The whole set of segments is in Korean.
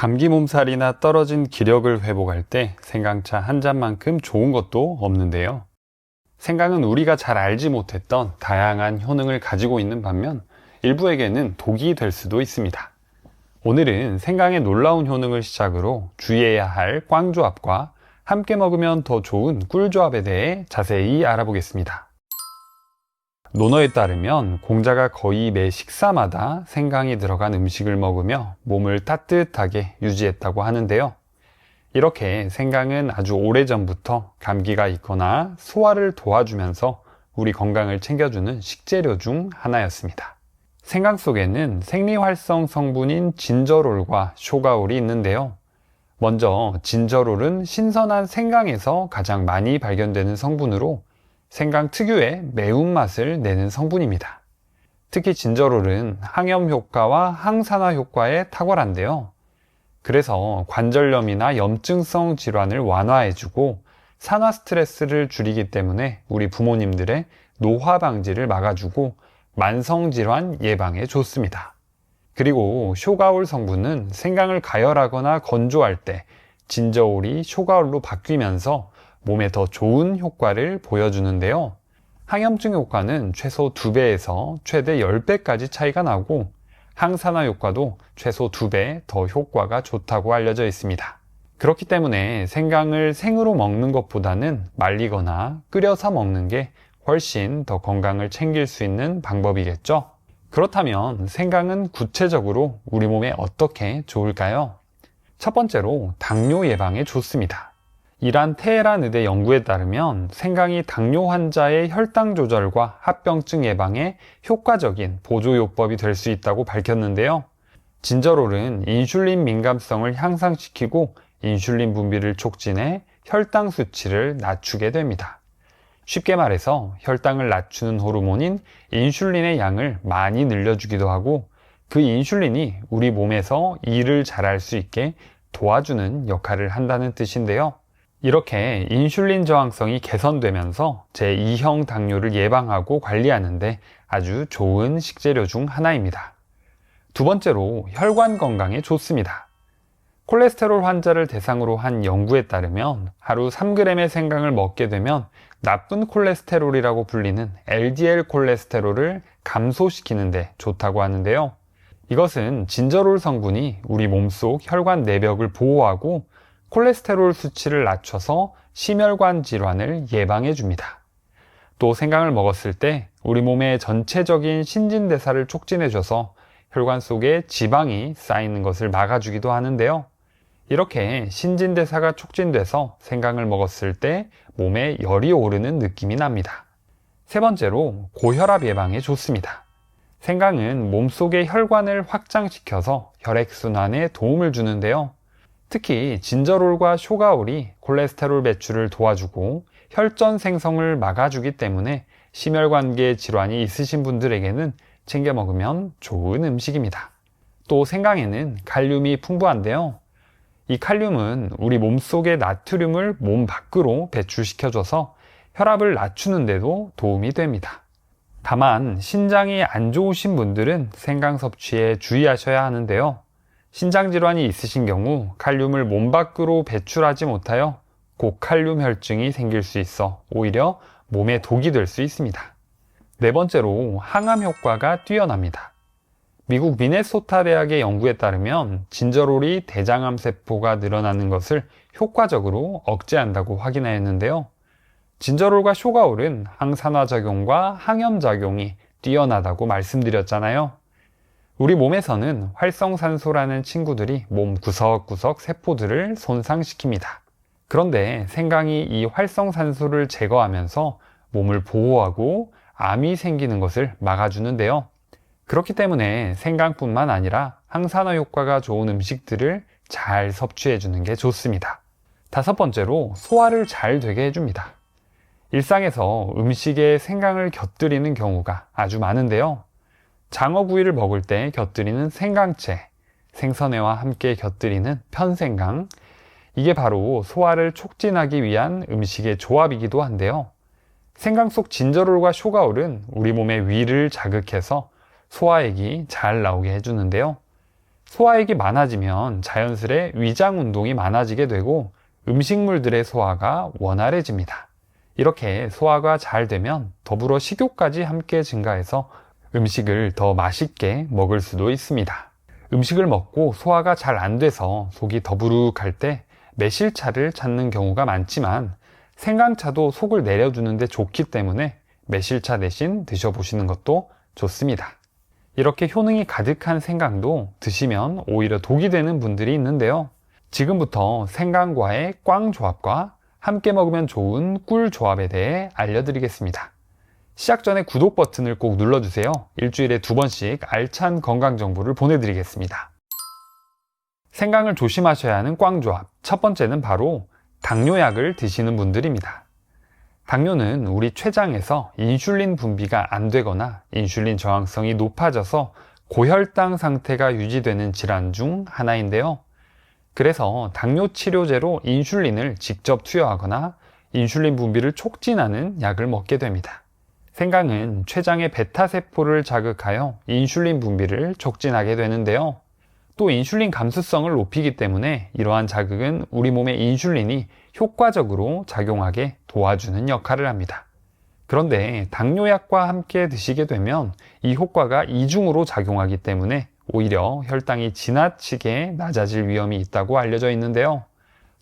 감기 몸살이나 떨어진 기력을 회복할 때 생강차 한 잔만큼 좋은 것도 없는데요. 생강은 우리가 잘 알지 못했던 다양한 효능을 가지고 있는 반면 일부에게는 독이 될 수도 있습니다. 오늘은 생강의 놀라운 효능을 시작으로 주의해야 할 꽝조합과 함께 먹으면 더 좋은 꿀조합에 대해 자세히 알아보겠습니다. 논어에 따르면 공자가 거의 매 식사마다 생강이 들어간 음식을 먹으며 몸을 따뜻하게 유지했다고 하는데요. 이렇게 생강은 아주 오래전부터 감기가 있거나 소화를 도와주면서 우리 건강을 챙겨주는 식재료 중 하나였습니다. 생강 속에는 생리활성 성분인 진저롤과 쇼가올이 있는데요. 먼저 진저롤은 신선한 생강에서 가장 많이 발견되는 성분으로 생강 특유의 매운맛을 내는 성분입니다. 특히 진저롤은 항염 효과와 항산화 효과에 탁월한데요. 그래서 관절염이나 염증성 질환을 완화해주고 산화 스트레스를 줄이기 때문에 우리 부모님들의 노화 방지를 막아주고 만성질환 예방에 좋습니다. 그리고 쇼가올 성분은 생강을 가열하거나 건조할 때 진저올이 쇼가올로 바뀌면서 몸에 더 좋은 효과를 보여주는데요. 항염증 효과는 최소 2배에서 최대 10배까지 차이가 나고 항산화 효과도 최소 2배 더 효과가 좋다고 알려져 있습니다. 그렇기 때문에 생강을 생으로 먹는 것보다는 말리거나 끓여서 먹는 게 훨씬 더 건강을 챙길 수 있는 방법이겠죠? 그렇다면 생강은 구체적으로 우리 몸에 어떻게 좋을까요? 첫 번째로 당뇨 예방에 좋습니다. 이란 테헤란 의대 연구에 따르면 생강이 당뇨 환자의 혈당 조절과 합병증 예방에 효과적인 보조요법이 될 수 있다고 밝혔는데요. 진저롤은 인슐린 민감성을 향상시키고 인슐린 분비를 촉진해 혈당 수치를 낮추게 됩니다. 쉽게 말해서 혈당을 낮추는 호르몬인 인슐린의 양을 많이 늘려주기도 하고 그 인슐린이 우리 몸에서 일을 잘할 수 있게 도와주는 역할을 한다는 뜻인데요. 이렇게 인슐린 저항성이 개선되면서 제2형 당뇨를 예방하고 관리하는데 아주 좋은 식재료 중 하나입니다. 두 번째로 혈관 건강에 좋습니다. 콜레스테롤 환자를 대상으로 한 연구에 따르면 하루 3g의 생강을 먹게 되면 나쁜 콜레스테롤이라고 불리는 LDL 콜레스테롤을 감소시키는 데 좋다고 하는데요. 이것은 진저롤 성분이 우리 몸속 혈관 내벽을 보호하고 콜레스테롤 수치를 낮춰서 심혈관 질환을 예방해 줍니다. 또 생강을 먹었을 때 우리 몸의 전체적인 신진대사를 촉진해줘서 혈관 속에 지방이 쌓이는 것을 막아주기도 하는데요. 이렇게 신진대사가 촉진돼서 생강을 먹었을 때 몸에 열이 오르는 느낌이 납니다. 세 번째로 고혈압 예방에 좋습니다. 생강은 몸속의 혈관을 확장시켜서 혈액순환에 도움을 주는데요. 특히 진저롤과 쇼가올이 콜레스테롤 배출을 도와주고 혈전 생성을 막아주기 때문에 심혈관계 질환이 있으신 분들에게는 챙겨 먹으면 좋은 음식입니다. 또 생강에는 칼륨이 풍부한데요. 이 칼륨은 우리 몸속의 나트륨을 몸 밖으로 배출시켜줘서 혈압을 낮추는 데도 도움이 됩니다. 다만 신장이 안 좋으신 분들은 생강 섭취에 주의하셔야 하는데요. 신장 질환이 있으신 경우 칼륨을 몸 밖으로 배출하지 못하여 고칼륨 혈증이 생길 수 있어 오히려 몸에 독이 될 수 있습니다. 네 번째로 항암 효과가 뛰어납니다. 미국 미네소타 대학의 연구에 따르면 진저롤이 대장암 세포가 늘어나는 것을 효과적으로 억제한다고 확인하였는데요. 진저롤과 쇼가올은 항산화 작용과 항염 작용이 뛰어나다고 말씀드렸잖아요. 우리 몸에서는 활성산소라는 친구들이 몸 구석구석 세포들을 손상시킵니다. 그런데 생강이 이 활성산소를 제거하면서 몸을 보호하고 암이 생기는 것을 막아주는데요. 그렇기 때문에 생강뿐만 아니라 항산화 효과가 좋은 음식들을 잘 섭취해주는 게 좋습니다. 다섯 번째로 소화를 잘 되게 해줍니다. 일상에서 음식에 생강을 곁들이는 경우가 아주 많은데요. 장어구이를 먹을 때 곁들이는 생강채, 생선회와 함께 곁들이는 편생강, 이게 바로 소화를 촉진하기 위한 음식의 조합이기도 한데요. 생강 속 진저롤과 쇼가올은 우리 몸의 위를 자극해서 소화액이 잘 나오게 해주는데요. 소화액이 많아지면 자연스레 위장 운동이 많아지게 되고 음식물들의 소화가 원활해집니다. 이렇게 소화가 잘 되면 더불어 식욕까지 함께 증가해서 음식을 더 맛있게 먹을 수도 있습니다. 음식을 먹고 소화가 잘 안 돼서 속이 더부룩할 때 매실차를 찾는 경우가 많지만 생강차도 속을 내려주는데 좋기 때문에 매실차 대신 드셔보시는 것도 좋습니다. 이렇게 효능이 가득한 생강도 드시면 오히려 독이 되는 분들이 있는데요. 지금부터 생강과의 꽝 조합과 함께 먹으면 좋은 꿀 조합에 대해 알려드리겠습니다. 시작 전에 구독 버튼을 꼭 눌러주세요. 일주일에 2번씩 알찬 건강 정보를 보내드리겠습니다. 생강을 조심하셔야 하는 꽝 조합. 첫 번째는 바로 당뇨약을 드시는 분들입니다. 당뇨는 우리 췌장에서 인슐린 분비가 안 되거나 인슐린 저항성이 높아져서 고혈당 상태가 유지되는 질환 중 하나인데요. 그래서 당뇨 치료제로 인슐린을 직접 투여하거나 인슐린 분비를 촉진하는 약을 먹게 됩니다. 생강은 췌장의 베타세포를 자극하여 인슐린 분비를 촉진하게 되는데요. 또 인슐린 감수성을 높이기 때문에 이러한 자극은 우리 몸의 인슐린이 효과적으로 작용하게 도와주는 역할을 합니다. 그런데 당뇨약과 함께 드시게 되면 이 효과가 이중으로 작용하기 때문에 오히려 혈당이 지나치게 낮아질 위험이 있다고 알려져 있는데요.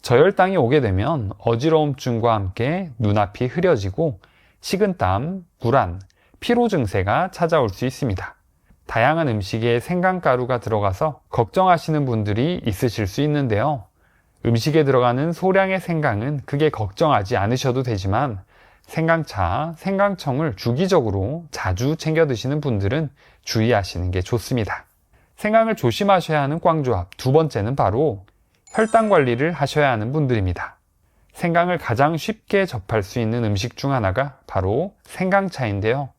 저혈당이 오게 되면 어지러움증과 함께 눈앞이 흐려지고 식은땀, 불안, 피로 증세가 찾아올 수 있습니다. 다양한 음식에 생강가루가 들어가서 걱정하시는 분들이 있으실 수 있는데요. 음식에 들어가는 소량의 생강은 크게 걱정하지 않으셔도 되지만 생강차, 생강청을 주기적으로 자주 챙겨 드시는 분들은 주의하시는 게 좋습니다. 생강을 조심하셔야 하는 꽝조합 두 번째는 바로 혈당 관리를 하셔야 하는 분들입니다. 생강을 가장 쉽게 접할 수 있는 음식 중 하나가 바로 생강차인데요.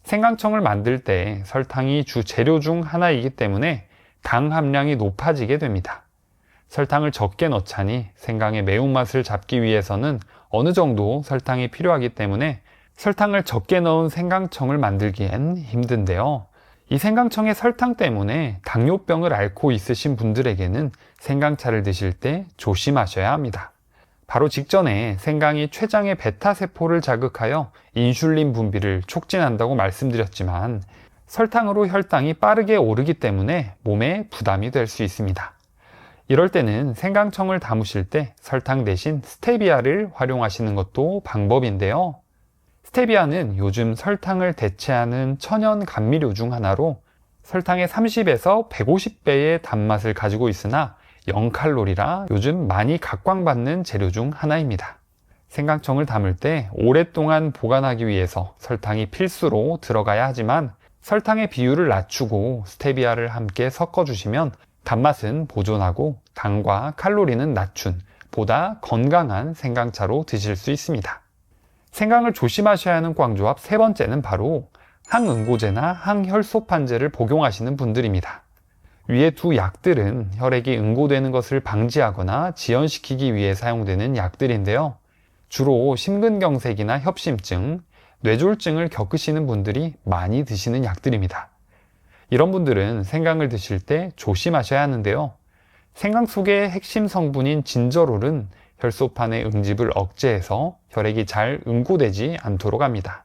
생강청을 만들 때 설탕이 주 재료 중 하나이기 때문에 당 함량이 높아지게 됩니다. 설탕을 적게 넣자니 생강의 매운맛을 잡기 위해서는 어느 정도 설탕이 필요하기 때문에 설탕을 적게 넣은 생강청을 만들기엔 힘든데요. 이 생강청의 설탕 때문에 당뇨병을 앓고 있으신 분들에게는 생강차를 드실 때 조심하셔야 합니다. 바로 직전에 생강이 췌장의 베타세포를 자극하여 인슐린 분비를 촉진한다고 말씀드렸지만 설탕으로 혈당이 빠르게 오르기 때문에 몸에 부담이 될 수 있습니다. 이럴 때는 생강청을 담으실 때 설탕 대신 스테비아를 활용하시는 것도 방법인데요. 스테비아는 요즘 설탕을 대체하는 천연 감미료 중 하나로 설탕의 30에서 150배의 단맛을 가지고 있으나 0칼로리라 요즘 많이 각광받는 재료 중 하나입니다. 생강청을 담을 때 오랫동안 보관하기 위해서 설탕이 필수로 들어가야 하지만 설탕의 비율을 낮추고 스테비아를 함께 섞어주시면 단맛은 보존하고 당과 칼로리는 낮춘 보다 건강한 생강차로 드실 수 있습니다. 생강을 조심하셔야 하는 꽝조합 세 번째는 바로 항응고제나 항혈소판제를 복용하시는 분들입니다. 위의 두 약들은 혈액이 응고되는 것을 방지하거나 지연시키기 위해 사용되는 약들인데요. 주로 심근경색이나 협심증, 뇌졸중을 겪으시는 분들이 많이 드시는 약들입니다. 이런 분들은 생강을 드실 때 조심하셔야 하는데요. 생강 속의 핵심 성분인 진저롤은 혈소판의 응집을 억제해서 혈액이 잘 응고되지 않도록 합니다.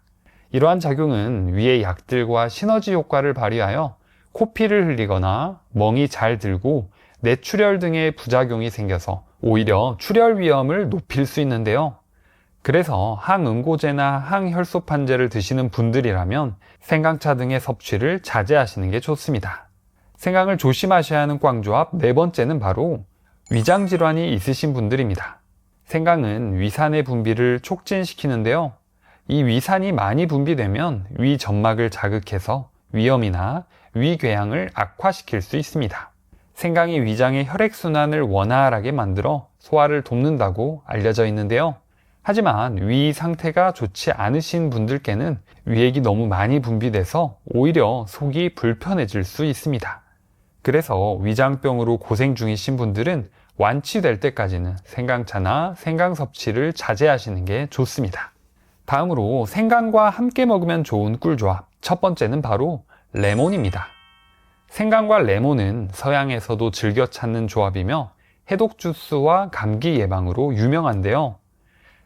이러한 작용은 위의 약들과 시너지 효과를 발휘하여 코피를 흘리거나 멍이 잘 들고 뇌출혈 등의 부작용이 생겨서 오히려 출혈 위험을 높일 수 있는데요. 그래서 항응고제나 항혈소판제를 드시는 분들이라면 생강차 등의 섭취를 자제하시는 게 좋습니다. 생강을 조심하셔야 하는 꽝조합 네 번째는 바로 위장질환이 있으신 분들입니다. 생강은 위산의 분비를 촉진시키는데요. 이 위산이 많이 분비되면 위 점막을 자극해서 위염이나 위궤양을 악화시킬 수 있습니다. 생강이 위장의 혈액순환을 원활하게 만들어 소화를 돕는다고 알려져 있는데요. 하지만 위 상태가 좋지 않으신 분들께는 위액이 너무 많이 분비돼서 오히려 속이 불편해질 수 있습니다. 그래서 위장병으로 고생 중이신 분들은 완치될 때까지는 생강차나 생강 섭취를 자제하시는 게 좋습니다. 다음으로 생강과 함께 먹으면 좋은 꿀조합 첫 번째는 바로 레몬입니다. 생강과 레몬은 서양에서도 즐겨 찾는 조합이며 해독 주스와 감기 예방으로 유명한데요.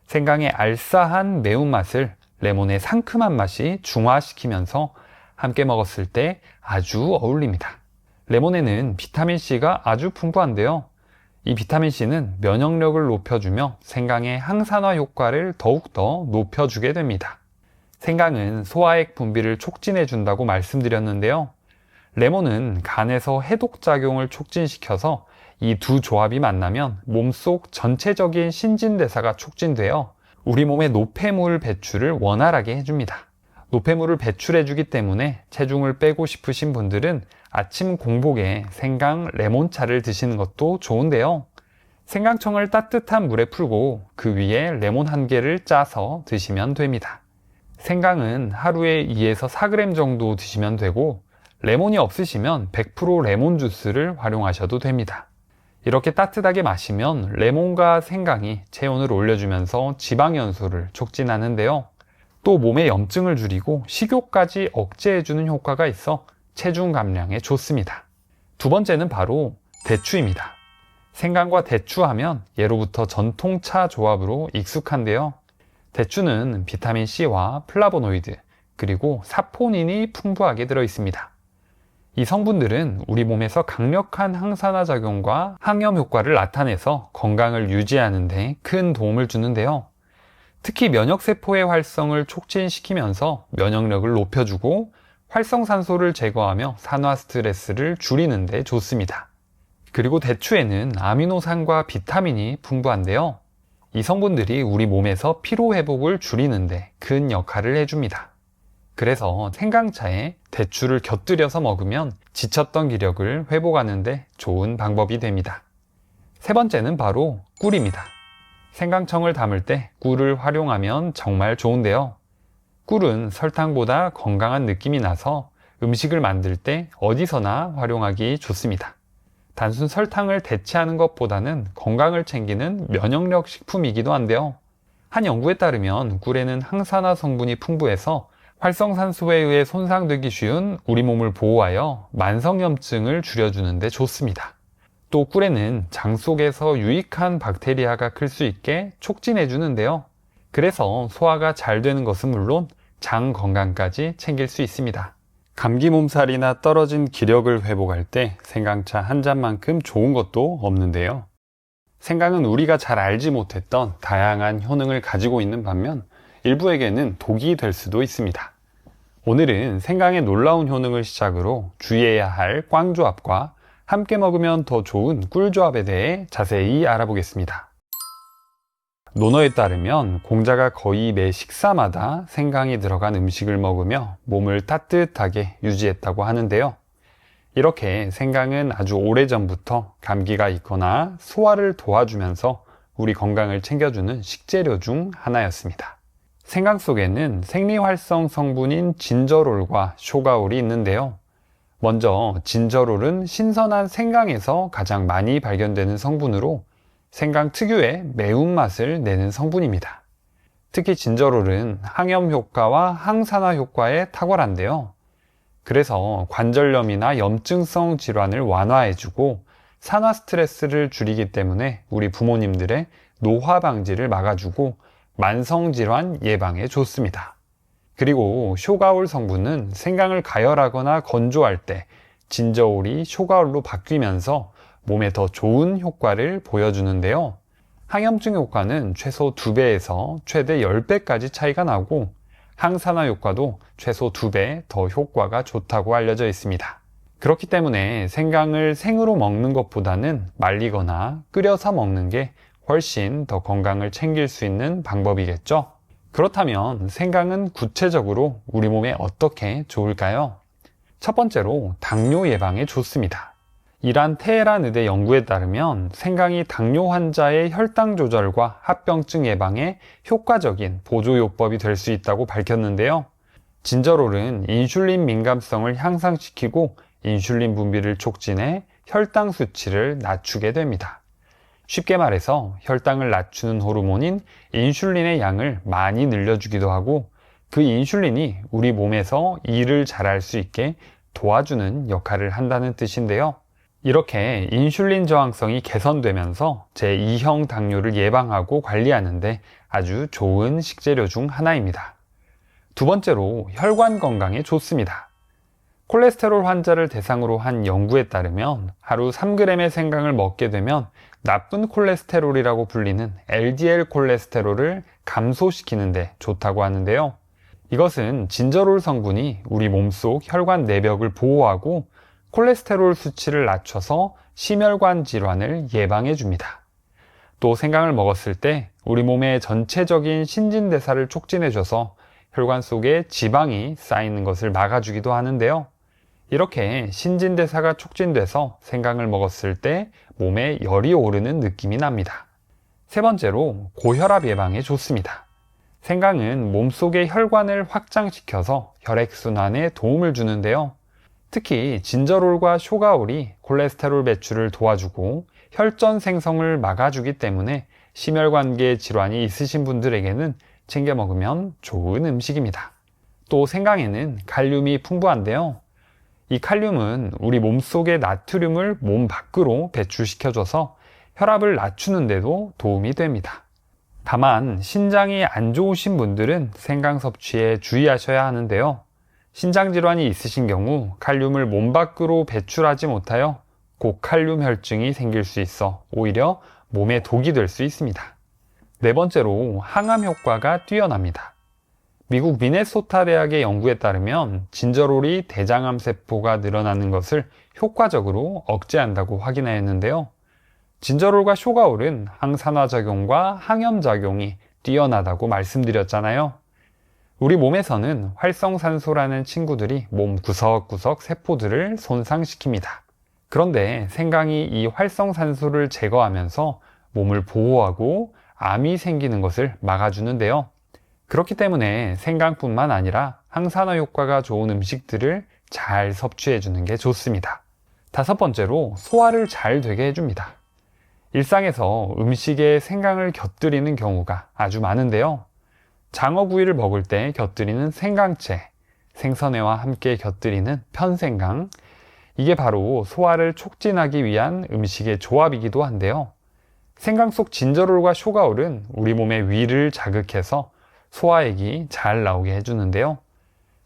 생강의 알싸한 매운맛을 레몬의 상큼한 맛이 중화시키면서 함께 먹었을 때 아주 어울립니다. 레몬에는 비타민C가 아주 풍부한데요. 이 비타민C는 면역력을 높여주며 생강의 항산화 효과를 더욱더 높여주게 됩니다. 생강은 소화액 분비를 촉진해 준다고 말씀드렸는데요. 레몬은 간에서 해독작용을 촉진시켜서 이 두 조합이 만나면 몸속 전체적인 신진대사가 촉진되어 우리 몸의 노폐물 배출을 원활하게 해줍니다. 노폐물을 배출해주기 때문에 체중을 빼고 싶으신 분들은 아침 공복에 생강 레몬차를 드시는 것도 좋은데요. 생강청을 따뜻한 물에 풀고 그 위에 레몬 한 개를 짜서 드시면 됩니다. 생강은 하루에 2에서 4g 정도 드시면 되고 레몬이 없으시면 100% 레몬 주스를 활용하셔도 됩니다. 이렇게 따뜻하게 마시면 레몬과 생강이 체온을 올려주면서 지방 연소를 촉진하는데요. 또 몸의 염증을 줄이고 식욕까지 억제해주는 효과가 있어 체중 감량에 좋습니다. 두 번째는 바로 대추입니다. 생강과 대추 하면 예로부터 전통차 조합으로 익숙한데요. 대추는 비타민C와 플라보노이드 그리고 사포닌이 풍부하게 들어 있습니다. 이 성분들은 우리 몸에서 강력한 항산화 작용과 항염 효과를 나타내서 건강을 유지하는 데 큰 도움을 주는데요. 특히 면역세포의 활성을 촉진시키면서 면역력을 높여주고 활성산소를 제거하며 산화 스트레스를 줄이는 데 좋습니다. 그리고 대추에는 아미노산과 비타민이 풍부한데요. 이 성분들이 우리 몸에서 피로 회복을 줄이는 데 큰 역할을 해줍니다. 그래서 생강차에 대추를 곁들여서 먹으면 지쳤던 기력을 회복하는 데 좋은 방법이 됩니다. 세 번째는 바로 꿀입니다. 생강청을 담을 때 꿀을 활용하면 정말 좋은데요. 꿀은 설탕보다 건강한 느낌이 나서 음식을 만들 때 어디서나 활용하기 좋습니다. 단순 설탕을 대체하는 것보다는 건강을 챙기는 면역력 식품이기도 한데요. 한 연구에 따르면 꿀에는 항산화 성분이 풍부해서 활성산소에 의해 손상되기 쉬운 우리 몸을 보호하여 만성염증을 줄여주는 데 좋습니다. 또 꿀에는 장 속에서 유익한 박테리아가 클 수 있게 촉진해 주는데요. 그래서 소화가 잘 되는 것은 물론 장 건강까지 챙길 수 있습니다. 감기 몸살이나 떨어진 기력을 회복할 때 생강차 한 잔만큼 좋은 것도 없는데요. 생강은 우리가 잘 알지 못했던 다양한 효능을 가지고 있는 반면 일부에게는 독이 될 수도 있습니다. 오늘은 생강의 놀라운 효능을 시작으로 주의해야 할 꽝조합과 함께 먹으면 더 좋은 꿀조합에 대해 자세히 알아보겠습니다. 논어에 따르면 공자가 거의 매 식사마다 생강이 들어간 음식을 먹으며 몸을 따뜻하게 유지했다고 하는데요. 이렇게 생강은 아주 오래전부터 감기가 있거나 소화를 도와주면서 우리 건강을 챙겨주는 식재료 중 하나였습니다. 생강 속에는 생리활성 성분인 진저롤과 쇼가올이 있는데요. 먼저 진저롤은 신선한 생강에서 가장 많이 발견되는 성분으로 생강 특유의 매운맛을 내는 성분입니다. 특히 진저롤은 항염 효과와 항산화 효과에 탁월한데요. 그래서 관절염이나 염증성 질환을 완화해주고 산화 스트레스를 줄이기 때문에 우리 부모님들의 노화 방지를 막아주고 만성질환 예방에 좋습니다. 그리고 쇼가올 성분은 생강을 가열하거나 건조할 때 진저올이 쇼가올로 바뀌면서 몸에 더 좋은 효과를 보여주는데요. 항염증 효과는 최소 2배에서 최대 10배까지 차이가 나고 항산화 효과도 최소 2배 더 효과가 좋다고 알려져 있습니다. 그렇기 때문에 생강을 생으로 먹는 것보다는 말리거나 끓여서 먹는 게 훨씬 더 건강을 챙길 수 있는 방법이겠죠? 그렇다면 생강은 구체적으로 우리 몸에 어떻게 좋을까요? 첫 번째로 당뇨 예방에 좋습니다. 이란 테헤란 의대 연구에 따르면 생강이 당뇨 환자의 혈당 조절과 합병증 예방에 효과적인 보조요법이 될 수 있다고 밝혔는데요. 진저롤은 인슐린 민감성을 향상시키고 인슐린 분비를 촉진해 혈당 수치를 낮추게 됩니다. 쉽게 말해서 혈당을 낮추는 호르몬인 인슐린의 양을 많이 늘려주기도 하고 그 인슐린이 우리 몸에서 일을 잘할 수 있게 도와주는 역할을 한다는 뜻인데요. 이렇게 인슐린 저항성이 개선되면서 제2형 당뇨를 예방하고 관리하는데 아주 좋은 식재료 중 하나입니다. 두 번째로 혈관 건강에 좋습니다. 콜레스테롤 환자를 대상으로 한 연구에 따르면 하루 3g의 생강을 먹게 되면 나쁜 콜레스테롤이라고 불리는 LDL 콜레스테롤을 감소시키는 데 좋다고 하는데요. 이것은 진저롤 성분이 우리 몸속 혈관 내벽을 보호하고 콜레스테롤 수치를 낮춰서 심혈관 질환을 예방해 줍니다. 또 생강을 먹었을 때 우리 몸의 전체적인 신진대사를 촉진해줘서 혈관 속에 지방이 쌓이는 것을 막아주기도 하는데요. 이렇게 신진대사가 촉진돼서 생강을 먹었을 때 몸에 열이 오르는 느낌이 납니다. 세 번째로 고혈압 예방에 좋습니다. 생강은 몸속의 혈관을 확장시켜서 혈액순환에 도움을 주는데요. 특히 진저롤과 쇼가올이 콜레스테롤 배출을 도와주고 혈전 생성을 막아주기 때문에 심혈관계 질환이 있으신 분들에게는 챙겨 먹으면 좋은 음식입니다. 또 생강에는 칼륨이 풍부한데요. 이 칼륨은 우리 몸속의 나트륨을 몸 밖으로 배출시켜줘서 혈압을 낮추는 데도 도움이 됩니다. 다만 신장이 안 좋으신 분들은 생강 섭취에 주의하셔야 하는데요. 신장 질환이 있으신 경우 칼륨을 몸 밖으로 배출하지 못하여 고칼륨 혈증이 생길 수 있어 오히려 몸에 독이 될 수 있습니다. 네 번째로 항암 효과가 뛰어납니다. 미국 미네소타 대학의 연구에 따르면 진저롤이 대장암 세포가 늘어나는 것을 효과적으로 억제한다고 확인하였는데요. 진저롤과 쇼가올은 항산화작용과 항염작용이 뛰어나다고 말씀드렸잖아요. 우리 몸에서는 활성산소라는 친구들이 몸 구석구석 세포들을 손상시킵니다. 그런데 생강이 이 활성산소를 제거하면서 몸을 보호하고 암이 생기는 것을 막아주는데요. 그렇기 때문에 생강뿐만 아니라 항산화 효과가 좋은 음식들을 잘 섭취해주는 게 좋습니다. 다섯 번째로 소화를 잘 되게 해줍니다. 일상에서 음식에 생강을 곁들이는 경우가 아주 많은데요. 장어구이를 먹을 때 곁들이는 생강채, 생선회와 함께 곁들이는 편생강, 이게 바로 소화를 촉진하기 위한 음식의 조합이기도 한데요. 생강 속 진저롤과 쇼가올은 우리 몸의 위를 자극해서 소화액이 잘 나오게 해주는데요.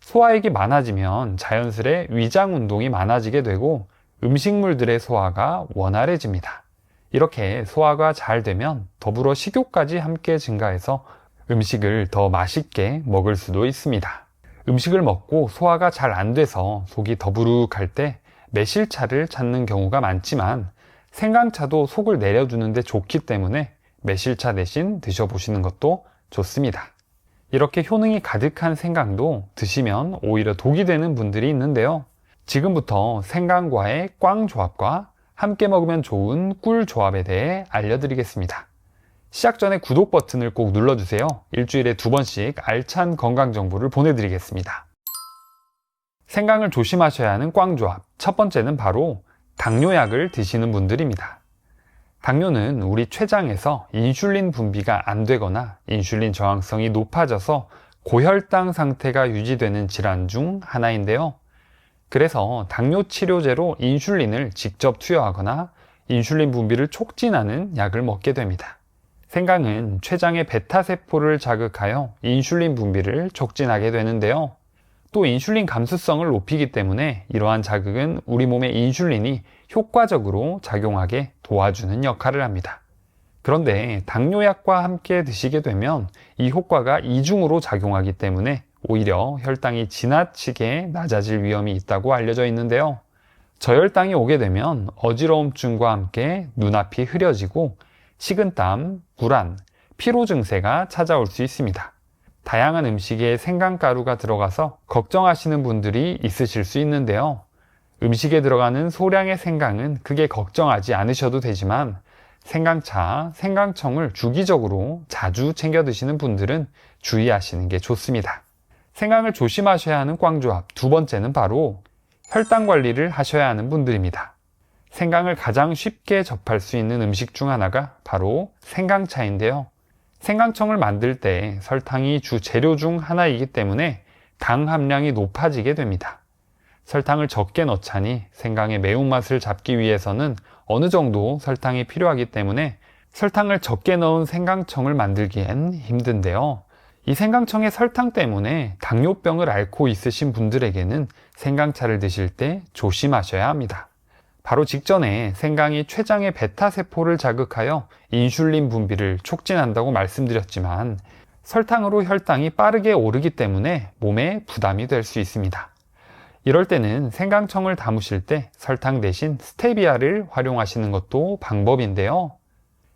소화액이 많아지면 자연스레 위장 운동이 많아지게 되고 음식물들의 소화가 원활해집니다. 이렇게 소화가 잘 되면 더불어 식욕까지 함께 증가해서 음식을 더 맛있게 먹을 수도 있습니다. 음식을 먹고 소화가 잘 안 돼서 속이 더부룩할 때 매실차를 찾는 경우가 많지만 생강차도 속을 내려주는데 좋기 때문에 매실차 대신 드셔보시는 것도 좋습니다. 이렇게 효능이 가득한 생강도 드시면 오히려 독이 되는 분들이 있는데요. 지금부터 생강과의 꽝 조합과 함께 먹으면 좋은 꿀 조합에 대해 알려드리겠습니다. 시작 전에 구독 버튼을 꼭 눌러주세요. 일주일에 2번씩 알찬 건강 정보를 보내드리겠습니다. 생강을 조심하셔야 하는 꽝 조합. 첫 번째는 바로 당뇨약을 드시는 분들입니다. 당뇨는 우리 췌장에서 인슐린 분비가 안 되거나 인슐린 저항성이 높아져서 고혈당 상태가 유지되는 질환 중 하나인데요. 그래서 당뇨 치료제로 인슐린을 직접 투여하거나 인슐린 분비를 촉진하는 약을 먹게 됩니다. 생강은 췌장의 베타세포를 자극하여 인슐린 분비를 촉진하게 되는데요. 또 인슐린 감수성을 높이기 때문에 이러한 자극은 우리 몸의 인슐린이 효과적으로 작용하게 도와주는 역할을 합니다. 그런데 당뇨약과 함께 드시게 되면 이 효과가 이중으로 작용하기 때문에 오히려 혈당이 지나치게 낮아질 위험이 있다고 알려져 있는데요. 저혈당이 오게 되면 어지러움증과 함께 눈앞이 흐려지고 식은땀, 불안, 피로 증세가 찾아올 수 있습니다. 다양한 음식에 생강가루가 들어가서 걱정하시는 분들이 있으실 수 있는데요. 음식에 들어가는 소량의 생강은 크게 걱정하지 않으셔도 되지만 생강차, 생강청을 주기적으로 자주 챙겨 드시는 분들은 주의하시는 게 좋습니다. 생강을 조심하셔야 하는 꽝조합 두 번째는 바로 혈당 관리를 하셔야 하는 분들입니다. 생강을 가장 쉽게 접할 수 있는 음식 중 하나가 바로 생강차인데요. 생강청을 만들 때 설탕이 주 재료 중 하나이기 때문에 당 함량이 높아지게 됩니다. 설탕을 적게 넣자니 생강의 매운맛을 잡기 위해서는 어느 정도 설탕이 필요하기 때문에 설탕을 적게 넣은 생강청을 만들기엔 힘든데요. 이 생강청의 설탕 때문에 당뇨병을 앓고 있으신 분들에게는 생강차를 드실 때 조심하셔야 합니다. 바로 직전에 생강이 췌장의 베타세포를 자극하여 인슐린 분비를 촉진한다고 말씀드렸지만 설탕으로 혈당이 빠르게 오르기 때문에 몸에 부담이 될 수 있습니다. 이럴 때는 생강청을 담으실 때 설탕 대신 스테비아를 활용하시는 것도 방법인데요.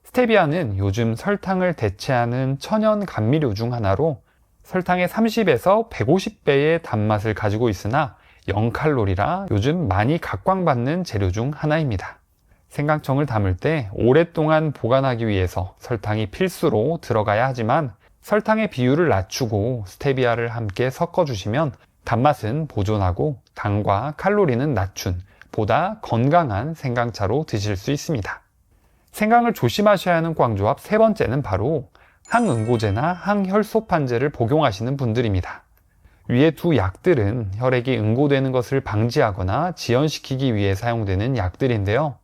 스테비아는 요즘 설탕을 대체하는 천연 감미료 중 하나로 설탕의 30에서 150배의 단맛을 가지고 있으나 0칼로리라 요즘 많이 각광받는 재료 중 하나입니다. 생강청을 담을 때 오랫동안 보관하기 위해서 설탕이 필수로 들어가야 하지만 설탕의 비율을 낮추고 스테비아를 함께 섞어주시면 단맛은 보존하고 당과 칼로리는 낮춘 보다 건강한 생강차로 드실 수 있습니다. 생강을 조심하셔야 하는 꽝조합 세 번째는 바로 항응고제나 항혈소판제를 복용하시는 분들입니다. 위의 두 약들은 혈액이 응고되는 것을 방지하거나 지연시키기 위해 사용되는 약들인데요.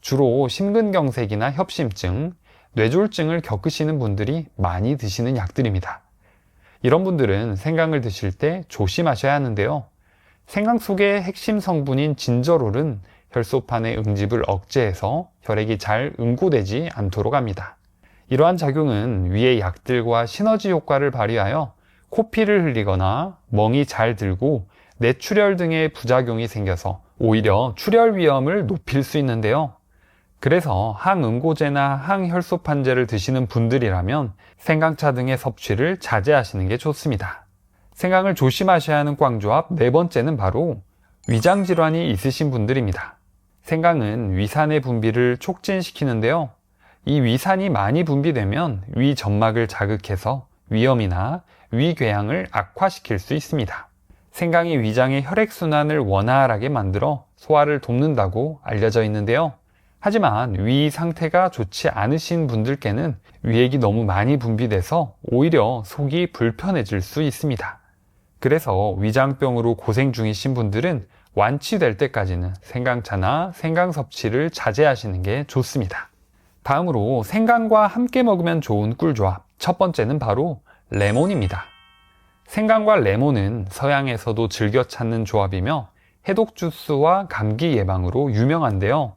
주로 심근경색이나 협심증, 뇌졸중을 겪으시는 분들이 많이 드시는 약들입니다. 이런 분들은 생강을 드실 때 조심하셔야 하는데요. 생강 속의 핵심 성분인 진저롤은 혈소판의 응집을 억제해서 혈액이 잘 응고되지 않도록 합니다. 이러한 작용은 위의 약들과 시너지 효과를 발휘하여 코피를 흘리거나 멍이 잘 들고 뇌출혈 등의 부작용이 생겨서 오히려 출혈 위험을 높일 수 있는데요. 그래서 항응고제나 항혈소판제를 드시는 분들이라면 생강차 등의 섭취를 자제하시는 게 좋습니다. 생강을 조심하셔야 하는 꽝조합 네 번째는 바로 위장질환이 있으신 분들입니다. 생강은 위산의 분비를 촉진시키는데요. 이 위산이 많이 분비되면 위 점막을 자극해서 위염이나 위궤양을 악화시킬 수 있습니다. 생강이 위장의 혈액순환을 원활하게 만들어 소화를 돕는다고 알려져 있는데요. 하지만 위 상태가 좋지 않으신 분들께는 위액이 너무 많이 분비돼서 오히려 속이 불편해질 수 있습니다. 그래서 위장병으로 고생 중이신 분들은 완치될 때까지는 생강차나 생강 섭취를 자제하시는 게 좋습니다. 다음으로 생강과 함께 먹으면 좋은 꿀조합 첫 번째는 바로 레몬입니다. 생강과 레몬은 서양에서도 즐겨 찾는 조합이며 해독 주스와 감기 예방으로 유명한데요.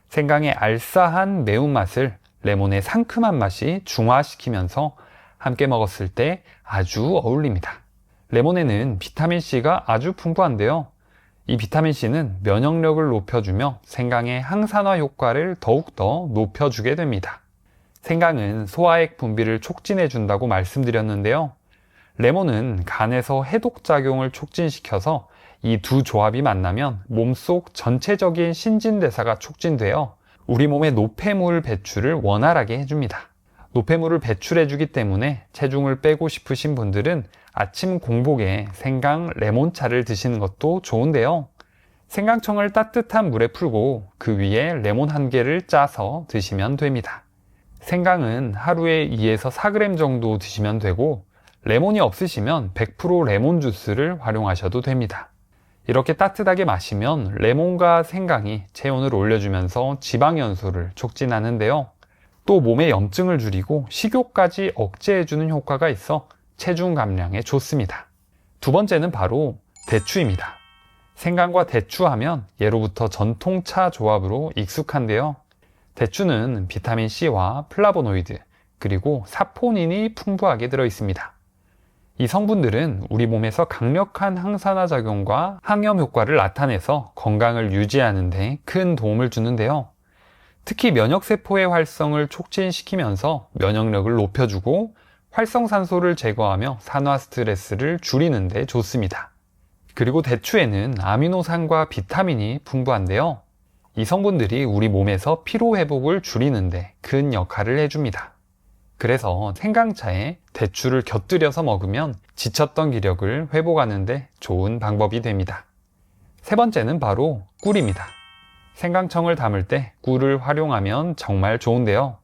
생강의 알싸한 매운맛을 레몬의 상큼한 맛이 중화시키면서 함께 먹었을 때 아주 어울립니다. 레몬에는 비타민C가 아주 풍부한데요. 이 비타민C는 면역력을 높여주며 생강의 항산화 효과를 더욱더 높여주게 됩니다. 생강은 소화액 분비를 촉진해준다고 말씀드렸는데요. 레몬은 간에서 해독작용을 촉진시켜서 이 두 조합이 만나면 몸속 전체적인 신진대사가 촉진되어 우리 몸의 노폐물 배출을 원활하게 해줍니다. 노폐물을 배출해주기 때문에 체중을 빼고 싶으신 분들은 아침 공복에 생강 레몬차를 드시는 것도 좋은데요. 생강청을 따뜻한 물에 풀고 그 위에 레몬 한 개를 짜서 드시면 됩니다. 생강은 하루에 2에서 4g 정도 드시면 되고 레몬이 없으시면 100% 레몬 주스를 활용하셔도 됩니다. 이렇게 따뜻하게 마시면 레몬과 생강이 체온을 올려주면서 지방 연소를 촉진하는데요. 또 몸의 염증을 줄이고 식욕까지 억제해주는 효과가 있어 체중 감량에 좋습니다. 두 번째는 바로 대추입니다. 생강과 대추 하면 예로부터 전통차 조합으로 익숙한데요. 대추는 비타민C와 플라보노이드 그리고 사포닌이 풍부하게 들어있습니다. 이 성분들은 우리 몸에서 강력한 항산화 작용과 항염 효과를 나타내서 건강을 유지하는 데 큰 도움을 주는데요. 특히 면역세포의 활성을 촉진시키면서 면역력을 높여주고 활성산소를 제거하며 산화 스트레스를 줄이는 데 좋습니다. 그리고 대추에는 아미노산과 비타민이 풍부한데요. 이 성분들이 우리 몸에서 피로회복을 줄이는 데 큰 역할을 해줍니다. 그래서 생강차에 대추를 곁들여서 먹으면 지쳤던 기력을 회복하는 데 좋은 방법이 됩니다. 세 번째는 바로 꿀입니다. 생강청을 담을 때 꿀을 활용하면 정말 좋은데요.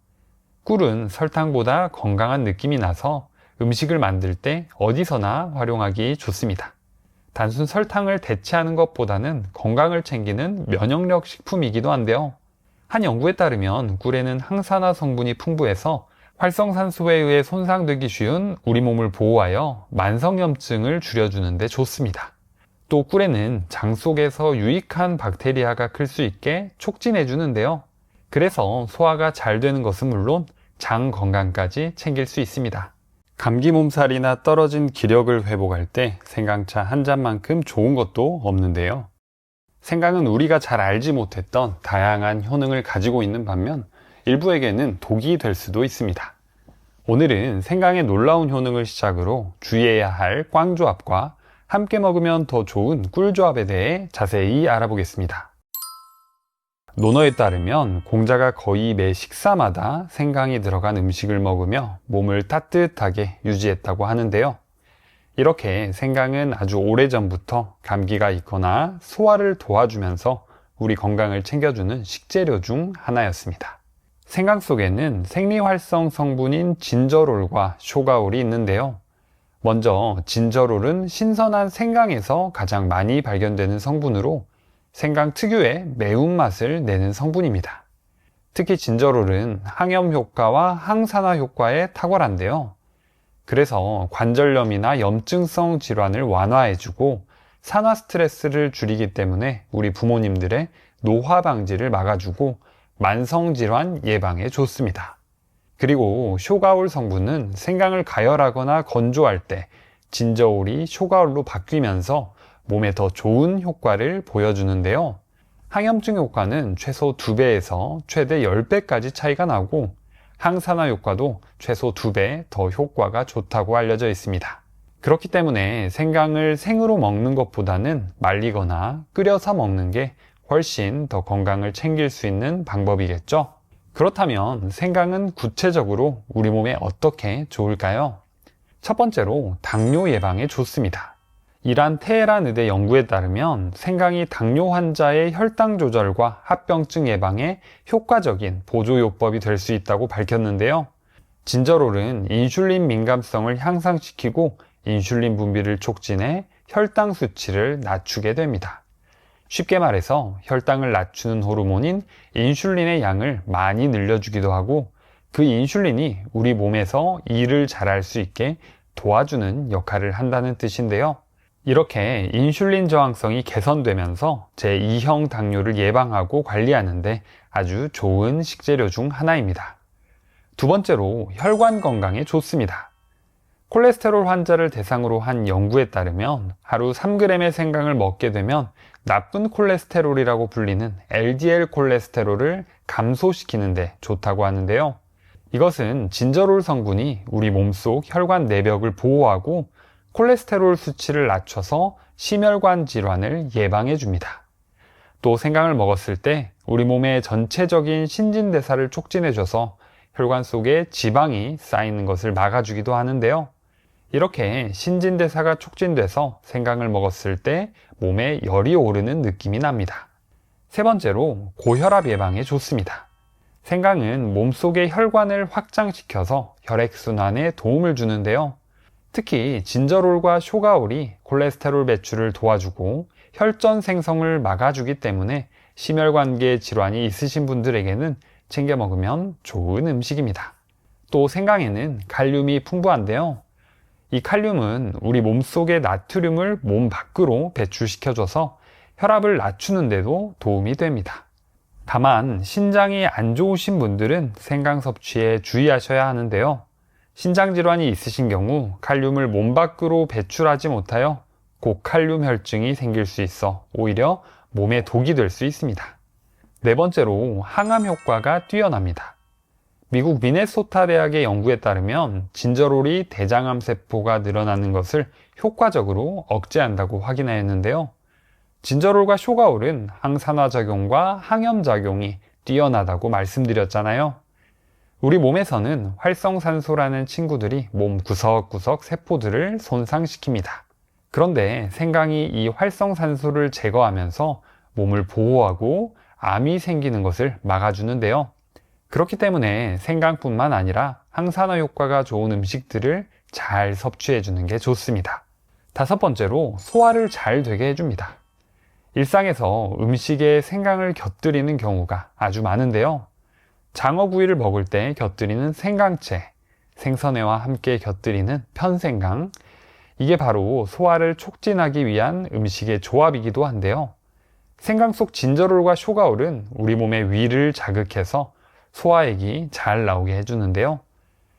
꿀은 설탕보다 건강한 느낌이 나서 음식을 만들 때 어디서나 활용하기 좋습니다. 단순 설탕을 대체하는 것보다는 건강을 챙기는 면역력 식품이기도 한데요. 한 연구에 따르면 꿀에는 항산화 성분이 풍부해서 활성산소에 의해 손상되기 쉬운 우리 몸을 보호하여 만성염증을 줄여주는 데 좋습니다. 또 꿀에는 장 속에서 유익한 박테리아가 클 수 있게 촉진해 주는데요. 그래서 소화가 잘 되는 것은 물론 장 건강까지 챙길 수 있습니다. 감기 몸살이나 떨어진 기력을 회복할 때 생강차 한 잔만큼 좋은 것도 없는데요. 생강은 우리가 잘 알지 못했던 다양한 효능을 가지고 있는 반면 일부에게는 독이 될 수도 있습니다. 오늘은 생강의 놀라운 효능을 시작으로 주의해야 할 꽝조합과 함께 먹으면 더 좋은 꿀조합에 대해 자세히 알아보겠습니다. 논어에 따르면 공자가 거의 매 식사마다 생강이 들어간 음식을 먹으며 몸을 따뜻하게 유지했다고 하는데요. 이렇게 생강은 아주 오래전부터 감기가 있거나 소화를 도와주면서 우리 건강을 챙겨주는 식재료 중 하나였습니다. 생강 속에는 생리활성 성분인 진저롤과 쇼가올이 있는데요. 먼저 진저롤은 신선한 생강에서 가장 많이 발견되는 성분으로 생강 특유의 매운맛을 내는 성분입니다. 특히 진저롤은 항염 효과와 항산화 효과에 탁월한데요. 그래서 관절염이나 염증성 질환을 완화해주고 산화 스트레스를 줄이기 때문에 우리 부모님들의 노화 방지를 막아주고 만성질환 예방에 좋습니다. 그리고 쇼가올 성분은 생강을 가열하거나 건조할 때 진저올이 쇼가올로 바뀌면서 몸에 더 좋은 효과를 보여주는데요. 항염증 효과는 최소 2배에서 최대 10배까지 차이가 나고 항산화 효과도 최소 2배 더 효과가 좋다고 알려져 있습니다. 그렇기 때문에 생강을 생으로 먹는 것보다는 말리거나 끓여서 먹는 게 훨씬 더 건강을 챙길 수 있는 방법이겠죠? 그렇다면 생강은 구체적으로 우리 몸에 어떻게 좋을까요? 첫 번째로 당뇨 예방에 좋습니다. 이란 테헤란 의대 연구에 따르면 생강이 당뇨 환자의 혈당 조절과 합병증 예방에 효과적인 보조요법이 될 수 있다고 밝혔는데요. 진저롤은 인슐린 민감성을 향상시키고 인슐린 분비를 촉진해 혈당 수치를 낮추게 됩니다. 쉽게 말해서 혈당을 낮추는 호르몬인 인슐린의 양을 많이 늘려주기도 하고 그 인슐린이 우리 몸에서 일을 잘할 수 있게 도와주는 역할을 한다는 뜻인데요. 이렇게 인슐린 저항성이 개선되면서 제2형 당뇨를 예방하고 관리하는데 아주 좋은 식재료 중 하나입니다. 두 번째로 혈관 건강에 좋습니다. 콜레스테롤 환자를 대상으로 한 연구에 따르면 하루 3g의 생강을 먹게 되면 나쁜 콜레스테롤이라고 불리는 LDL 콜레스테롤을 감소시키는 데 좋다고 하는데요. 이것은 진저롤 성분이 우리 몸속 혈관 내벽을 보호하고 콜레스테롤 수치를 낮춰서 심혈관 질환을 예방해 줍니다. 또 생강을 먹었을 때 우리 몸의 전체적인 신진대사를 촉진해 줘서 혈관 속에 지방이 쌓이는 것을 막아주기도 하는데요. 이렇게 신진대사가 촉진돼서 생강을 먹었을 때 몸에 열이 오르는 느낌이 납니다. 세 번째로 고혈압 예방에 좋습니다. 생강은 몸속의 혈관을 확장시켜서 혈액순환에 도움을 주는데요. 특히 진저롤과 쇼가올이 콜레스테롤 배출을 도와주고 혈전 생성을 막아주기 때문에 심혈관계 질환이 있으신 분들에게는 챙겨 먹으면 좋은 음식입니다. 또 생강에는 칼륨이 풍부한데요. 이 칼륨은 우리 몸속의 나트륨을 몸 밖으로 배출시켜줘서 혈압을 낮추는 데도 도움이 됩니다. 다만 신장이 안 좋으신 분들은 생강 섭취에 주의하셔야 하는데요. 신장 질환이 있으신 경우 칼륨을 몸 밖으로 배출하지 못하여 고칼륨 혈증이 생길 수 있어 오히려 몸에 독이 될 수 있습니다. 네 번째로 항암 효과가 뛰어납니다. 미국 미네소타 대학의 연구에 따르면 진저롤이 대장암 세포가 늘어나는 것을 효과적으로 억제한다고 확인하였는데요. 진저롤과 쇼가올은 항산화 작용과 항염 작용이 뛰어나다고 말씀드렸잖아요. 우리 몸에서는 활성산소라는 친구들이 몸 구석구석 세포들을 손상시킵니다. 그런데 생강이 이 활성산소를 제거하면서 몸을 보호하고 암이 생기는 것을 막아주는데요. 그렇기 때문에 생강뿐만 아니라 항산화 효과가 좋은 음식들을 잘 섭취해 주는 게 좋습니다. 다섯 번째로 소화를 잘 되게 해줍니다. 일상에서 음식에 생강을 곁들이는 경우가 아주 많은데요. 장어구이를 먹을 때 곁들이는 생강채, 생선회와 함께 곁들이는 편생강, 이게 바로 소화를 촉진하기 위한 음식의 조합이기도 한데요. 생강 속 진저롤과 쇼가올은 우리 몸의 위를 자극해서 소화액이 잘 나오게 해주는데요.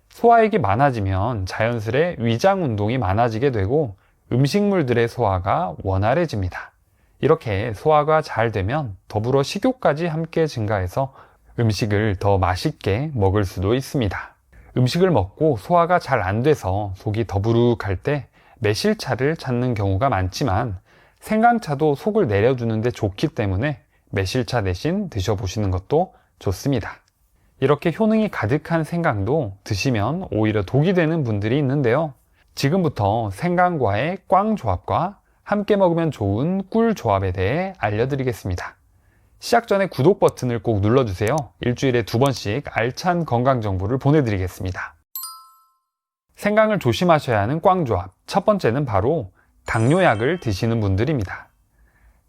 소화액이 많아지면 자연스레 위장 운동이 많아지게 되고 음식물들의 소화가 원활해집니다. 이렇게 소화가 잘 되면 더불어 식욕까지 함께 증가해서 음식을 더 맛있게 먹을 수도 있습니다. 음식을 먹고 소화가 잘 안 돼서 속이 더부룩할 때 매실차를 찾는 경우가 많지만 생강차도 속을 내려주는데 좋기 때문에 매실차 대신 드셔보시는 것도 좋습니다. 이렇게 효능이 가득한 생강도 드시면 오히려 독이 되는 분들이 있는데요. 지금부터 생강과의 꽝 조합과 함께 먹으면 좋은 꿀 조합에 대해 알려드리겠습니다. 시작 전에 구독 버튼을 꼭 눌러주세요. 일주일에 2번씩 알찬 건강 정보를 보내드리겠습니다. 생강을 조심하셔야 하는 꽝 조합. 첫 번째는 바로 당뇨약을 드시는 분들입니다.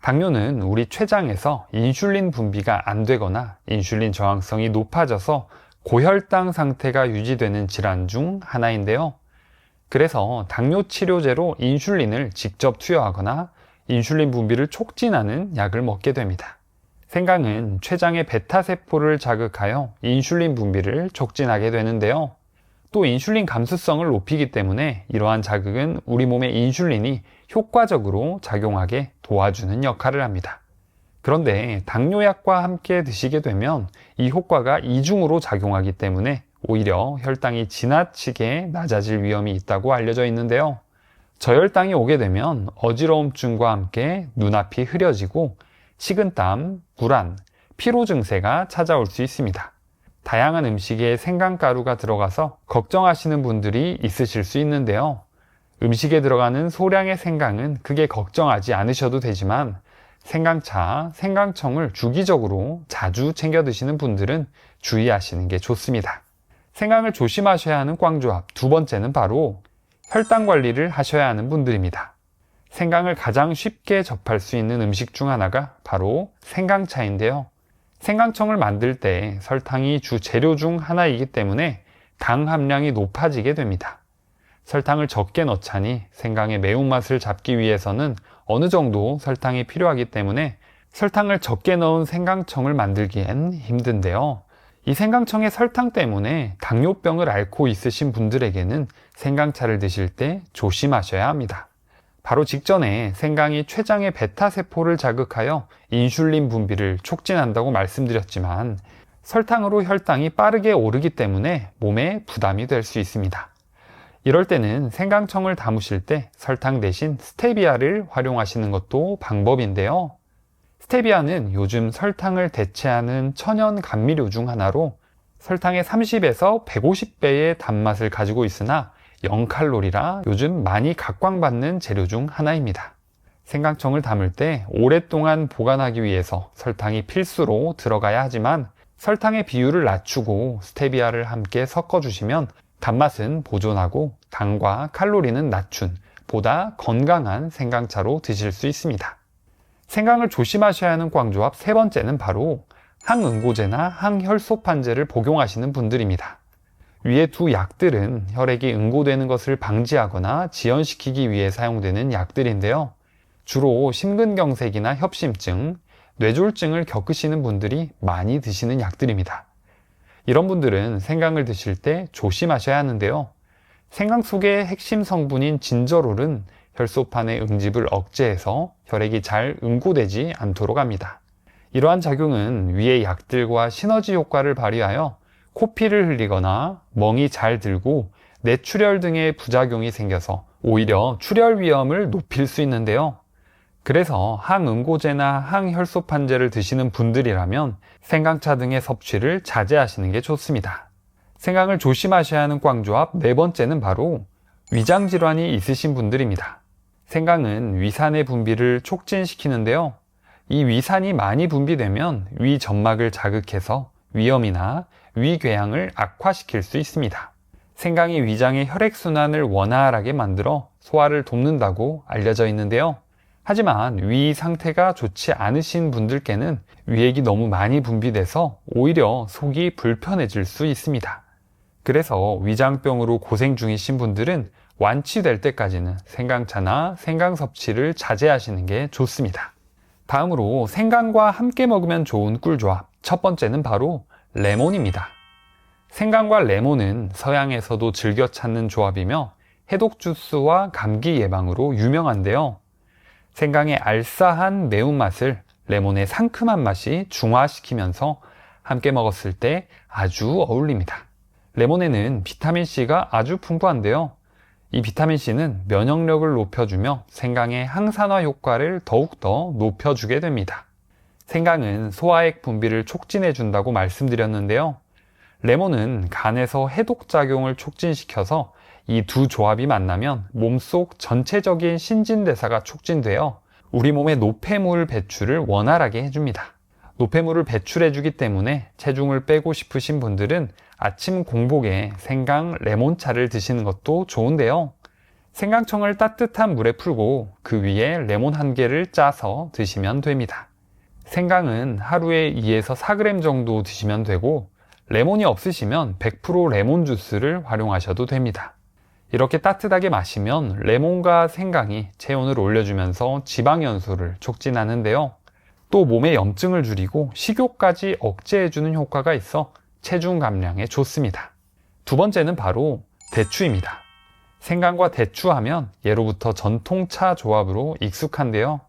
당뇨는 우리 췌장에서 인슐린 분비가 안 되거나 인슐린 저항성이 높아져서 고혈당 상태가 유지되는 질환 중 하나인데요. 그래서 당뇨 치료제로 인슐린을 직접 투여하거나 인슐린 분비를 촉진하는 약을 먹게 됩니다. 생강은 췌장의 베타세포를 자극하여 인슐린 분비를 촉진하게 되는데요. 또 인슐린 감수성을 높이기 때문에 이러한 자극은 우리 몸의 인슐린이 효과적으로 작용하게 도와주는 역할을 합니다. 그런데 당뇨약과 함께 드시게 되면 이 효과가 이중으로 작용하기 때문에 오히려 혈당이 지나치게 낮아질 위험이 있다고 알려져 있는데요. 저혈당이 오게 되면 어지러움증과 함께 눈앞이 흐려지고 식은땀, 불안, 피로 증세가 찾아올 수 있습니다. 다양한 음식에 생강가루가 들어가서 걱정하시는 분들이 있으실 수 있는데요. 음식에 들어가는 소량의 생강은 크게 걱정하지 않으셔도 되지만 생강차, 생강청을 주기적으로 자주 챙겨 드시는 분들은 주의하시는 게 좋습니다. 생강을 조심하셔야 하는 꽝조합 두 번째는 바로 혈당 관리를 하셔야 하는 분들입니다. 생강을 가장 쉽게 접할 수 있는 음식 중 하나가 바로 생강차인데요. 생강청을 만들 때 설탕이 주 재료 중 하나이기 때문에 당 함량이 높아지게 됩니다. 설탕을 적게 넣자니 생강의 매운맛을 잡기 위해서는 어느 정도 설탕이 필요하기 때문에 설탕을 적게 넣은 생강청을 만들기엔 힘든데요. 이 생강청의 설탕 때문에 당뇨병을 앓고 있으신 분들에게는 생강차를 드실 때 조심하셔야 합니다. 바로 직전에 생강이 췌장의 베타세포를 자극하여 인슐린 분비를 촉진한다고 말씀드렸지만 설탕으로 혈당이 빠르게 오르기 때문에 몸에 부담이 될 수 있습니다. 이럴 때는 생강청을 담으실 때 설탕 대신 스테비아를 활용하시는 것도 방법인데요. 스테비아는 요즘 설탕을 대체하는 천연 감미료 중 하나로 설탕의 30에서 150배의 단맛을 가지고 있으나 0칼로리라 요즘 많이 각광받는 재료 중 하나입니다. 생강청을 담을 때 오랫동안 보관하기 위해서 설탕이 필수로 들어가야 하지만 설탕의 비율을 낮추고 스테비아를 함께 섞어주시면 단맛은 보존하고 당과 칼로리는 낮춘 보다 건강한 생강차로 드실 수 있습니다. 생강을 조심하셔야 하는 꽝조합 세 번째는 바로 항응고제나 항혈소판제를 복용하시는 분들입니다. 위의 두 약들은 혈액이 응고되는 것을 방지하거나 지연시키기 위해 사용되는 약들인데요. 주로 심근경색이나 협심증, 뇌졸중을 겪으시는 분들이 많이 드시는 약들입니다. 이런 분들은 생강을 드실 때 조심하셔야 하는데요. 생강 속의 핵심 성분인 진저롤은 혈소판의 응집을 억제해서 혈액이 잘 응고되지 않도록 합니다. 이러한 작용은 위의 약들과 시너지 효과를 발휘하여 코피를 흘리거나 멍이 잘 들고 뇌출혈 등의 부작용이 생겨서 오히려 출혈 위험을 높일 수 있는데요. 그래서 항응고제나 항혈소판제를 드시는 분들이라면 생강차 등의 섭취를 자제하시는 게 좋습니다. 생강을 조심하셔야 하는 꽝조합 네 번째는 바로 위장질환이 있으신 분들입니다. 생강은 위산의 분비를 촉진시키는데요. 이 위산이 많이 분비되면 위 점막을 자극해서 위염이나 위궤양을 악화시킬 수 있습니다. 생강이 위장의 혈액순환을 원활하게 만들어 소화를 돕는다고 알려져 있는데요. 하지만 위 상태가 좋지 않으신 분들께는 위액이 너무 많이 분비돼서 오히려 속이 불편해질 수 있습니다. 그래서 위장병으로 고생 중이신 분들은 완치될 때까지는 생강차나 생강 섭취를 자제하시는 게 좋습니다. 다음으로 생강과 함께 먹으면 좋은 꿀조합, 첫 번째는 바로 레몬입니다. 생강과 레몬은 서양에서도 즐겨 찾는 조합이며 해독 주스와 감기 예방으로 유명한데요. 생강의 알싸한 매운맛을 레몬의 상큼한 맛이 중화시키면서 함께 먹었을 때 아주 어울립니다. 레몬에는 비타민C가 아주 풍부한데요. 이 비타민C는 면역력을 높여주며 생강의 항산화 효과를 더욱더 높여주게 됩니다. 생강은 소화액 분비를 촉진해준다고 말씀드렸는데요. 레몬은 간에서 해독작용을 촉진시켜서 이 두 조합이 만나면 몸속 전체적인 신진대사가 촉진되어 우리 몸의 노폐물 배출을 원활하게 해줍니다. 노폐물을 배출해주기 때문에 체중을 빼고 싶으신 분들은 아침 공복에 생강 레몬차를 드시는 것도 좋은데요. 생강청을 따뜻한 물에 풀고 그 위에 레몬 한 개를 짜서 드시면 됩니다. 생강은 하루에 2에서 4g 정도 드시면 되고 레몬이 없으시면 100% 레몬 주스를 활용하셔도 됩니다. 이렇게 따뜻하게 마시면 레몬과 생강이 체온을 올려주면서 지방 연소를 촉진하는데요. 또 몸의 염증을 줄이고 식욕까지 억제해주는 효과가 있어 체중 감량에 좋습니다. 두 번째는 바로 대추입니다. 생강과 대추 하면 예로부터 전통차 조합으로 익숙한데요.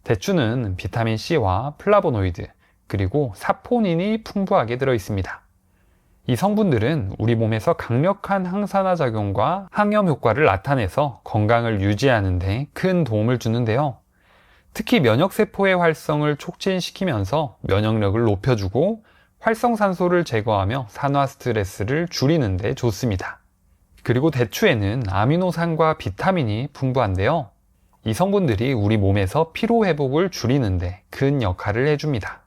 대추는 비타민C와 플라보노이드 그리고 사포닌이 풍부하게 들어 있습니다. 이 성분들은 우리 몸에서 강력한 항산화 작용과 항염 효과를 나타내서 건강을 유지하는 데 큰 도움을 주는데요. 특히 면역세포의 활성을 촉진시키면서 면역력을 높여주고 활성산소를 제거하며 산화 스트레스를 줄이는 데 좋습니다. 그리고 대추에는 아미노산과 비타민이 풍부한데요. 이 성분들이 우리 몸에서 피로회복을 줄이는 데 큰 역할을 해줍니다.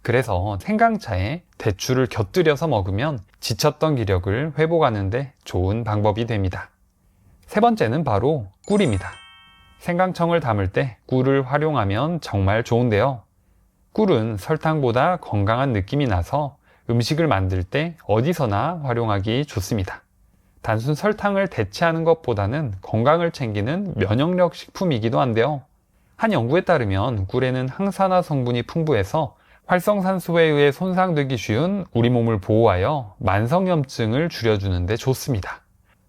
그래서 생강차에 대추를 곁들여서 먹으면 지쳤던 기력을 회복하는 데 좋은 방법이 됩니다. 세 번째는 바로 꿀입니다. 생강청을 담을 때 꿀을 활용하면 정말 좋은데요. 꿀은 설탕보다 건강한 느낌이 나서 음식을 만들 때 어디서나 활용하기 좋습니다. 단순 설탕을 대체하는 것보다는 건강을 챙기는 면역력 식품이기도 한데요. 한 연구에 따르면 꿀에는 항산화 성분이 풍부해서 활성산소에 의해 손상되기 쉬운 우리 몸을 보호하여 만성염증을 줄여주는 데 좋습니다.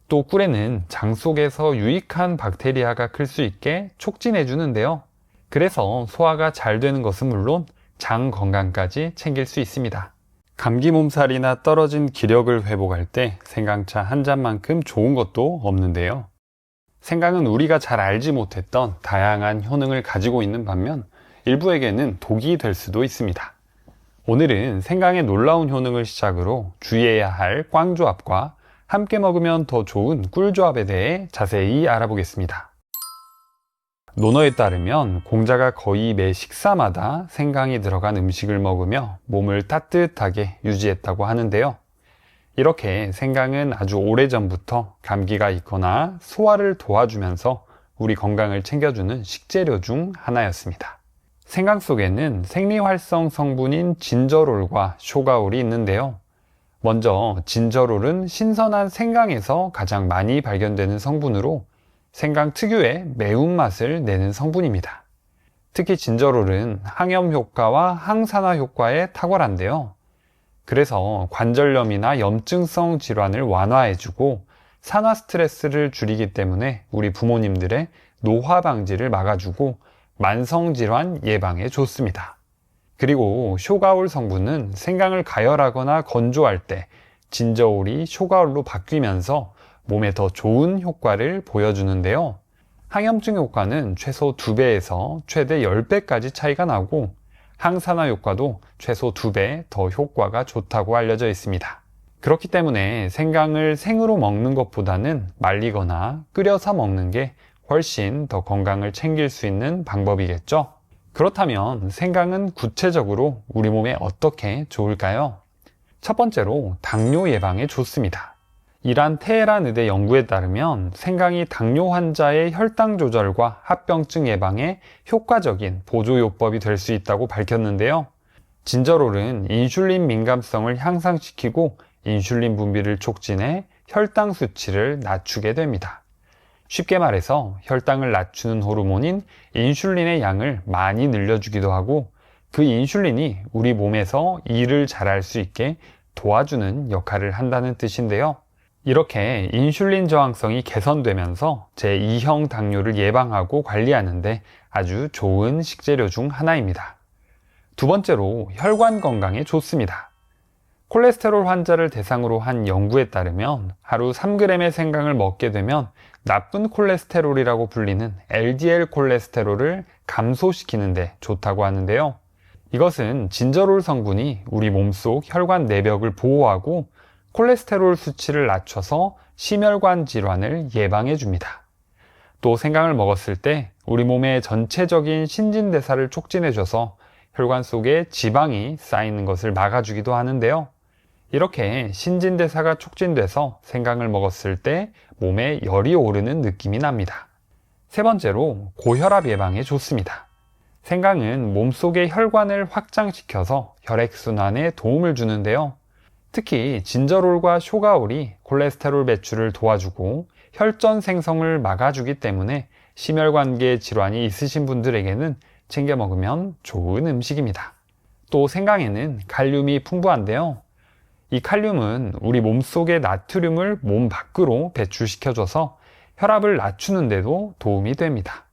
또 꿀에는 장 속에서 유익한 박테리아가 클 수 있게 촉진해 주는데요. 그래서 소화가 잘 되는 것은 물론 장 건강까지 챙길 수 있습니다. 감기 몸살이나 떨어진 기력을 회복할 때 생강차 한 잔만큼 좋은 것도 없는데요. 생강은 우리가 잘 알지 못했던 다양한 효능을 가지고 있는 반면 일부에게는 독이 될 수도 있습니다. 오늘은 생강의 놀라운 효능을 시작으로 주의해야 할 꽝조합과 함께 먹으면 더 좋은 꿀조합에 대해 자세히 알아보겠습니다. 논어에 따르면 공자가 거의 매 식사마다 생강이 들어간 음식을 먹으며 몸을 따뜻하게 유지했다고 하는데요. 이렇게 생강은 아주 오래전부터 감기가 있거나 소화를 도와주면서 우리 건강을 챙겨주는 식재료 중 하나였습니다. 생강 속에는 생리활성 성분인 진저롤과 쇼가올이 있는데요. 먼저 진저롤은 신선한 생강에서 가장 많이 발견되는 성분으로 생강 특유의 매운맛을 내는 성분입니다. 특히 진저롤은 항염 효과와 항산화 효과에 탁월한데요. 그래서 관절염이나 염증성 질환을 완화해주고 산화 스트레스를 줄이기 때문에 우리 부모님들의 노화 방지를 막아주고 만성질환 예방에 좋습니다. 그리고 쇼가올 성분은 생강을 가열하거나 건조할 때 진저올이 쇼가올로 바뀌면서 몸에 더 좋은 효과를 보여주는데요. 항염증 효과는 최소 2배에서 최대 10배까지 차이가 나고 항산화 효과도 최소 2배 더 효과가 좋다고 알려져 있습니다. 그렇기 때문에 생강을 생으로 먹는 것보다는 말리거나 끓여서 먹는 게 훨씬 더 건강을 챙길 수 있는 방법이겠죠? 그렇다면 생강은 구체적으로 우리 몸에 어떻게 좋을까요? 첫 번째로 당뇨 예방에 좋습니다. 이란 테헤란 의대 연구에 따르면 생강이 당뇨 환자의 혈당 조절과 합병증 예방에 효과적인 보조요법이 될 수 있다고 밝혔는데요. 진저롤은 인슐린 민감성을 향상시키고 인슐린 분비를 촉진해 혈당 수치를 낮추게 됩니다. 쉽게 말해서 혈당을 낮추는 호르몬인 인슐린의 양을 많이 늘려주기도 하고 그 인슐린이 우리 몸에서 일을 잘할 수 있게 도와주는 역할을 한다는 뜻인데요. 이렇게 인슐린 저항성이 개선되면서 제2형 당뇨를 예방하고 관리하는데 아주 좋은 식재료 중 하나입니다. 두 번째로 혈관 건강에 좋습니다. 콜레스테롤 환자를 대상으로 한 연구에 따르면 하루 3g의 생강을 먹게 되면 나쁜 콜레스테롤이라고 불리는 LDL 콜레스테롤을 감소시키는 데 좋다고 하는데요. 이것은 진저롤 성분이 우리 몸속 혈관 내벽을 보호하고 콜레스테롤 수치를 낮춰서 심혈관 질환을 예방해 줍니다. 또 생강을 먹었을 때 우리 몸의 전체적인 신진대사를 촉진해 줘서 혈관 속에 지방이 쌓이는 것을 막아주기도 하는데요. 이렇게 신진대사가 촉진돼서 생강을 먹었을 때 몸에 열이 오르는 느낌이 납니다. 세 번째로 고혈압 예방에 좋습니다. 생강은 몸속의 혈관을 확장시켜서 혈액순환에 도움을 주는데요. 특히 진저롤과 쇼가올이 콜레스테롤 배출을 도와주고 혈전 생성을 막아주기 때문에 심혈관계 질환이 있으신 분들에게는 챙겨 먹으면 좋은 음식입니다. 또 생강에는 칼륨이 풍부한데요. 이 칼륨은 우리 몸속의 나트륨을 몸 밖으로 배출시켜줘서 혈압을 낮추는 데도 도움이 됩니다.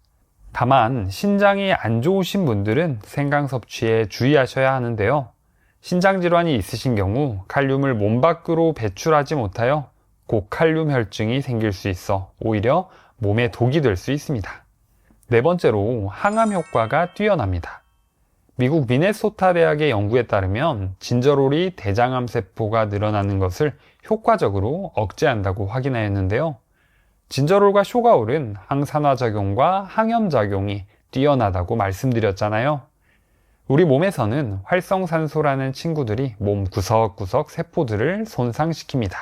다만 신장이 안 좋으신 분들은 생강 섭취에 주의하셔야 하는데요. 신장 질환이 있으신 경우 칼륨을 몸 밖으로 배출하지 못하여 고칼륨 혈증이 생길 수 있어 오히려 몸에 독이 될 수 있습니다. 네 번째로 항암 효과가 뛰어납니다. 미국 미네소타 대학의 연구에 따르면 진저롤이 대장암 세포가 늘어나는 것을 효과적으로 억제한다고 확인하였는데요. 진저롤과 쇼가올은 항산화작용과 항염작용이 뛰어나다고 말씀드렸잖아요. 우리 몸에서는 활성산소라는 친구들이 몸 구석구석 세포들을 손상시킵니다.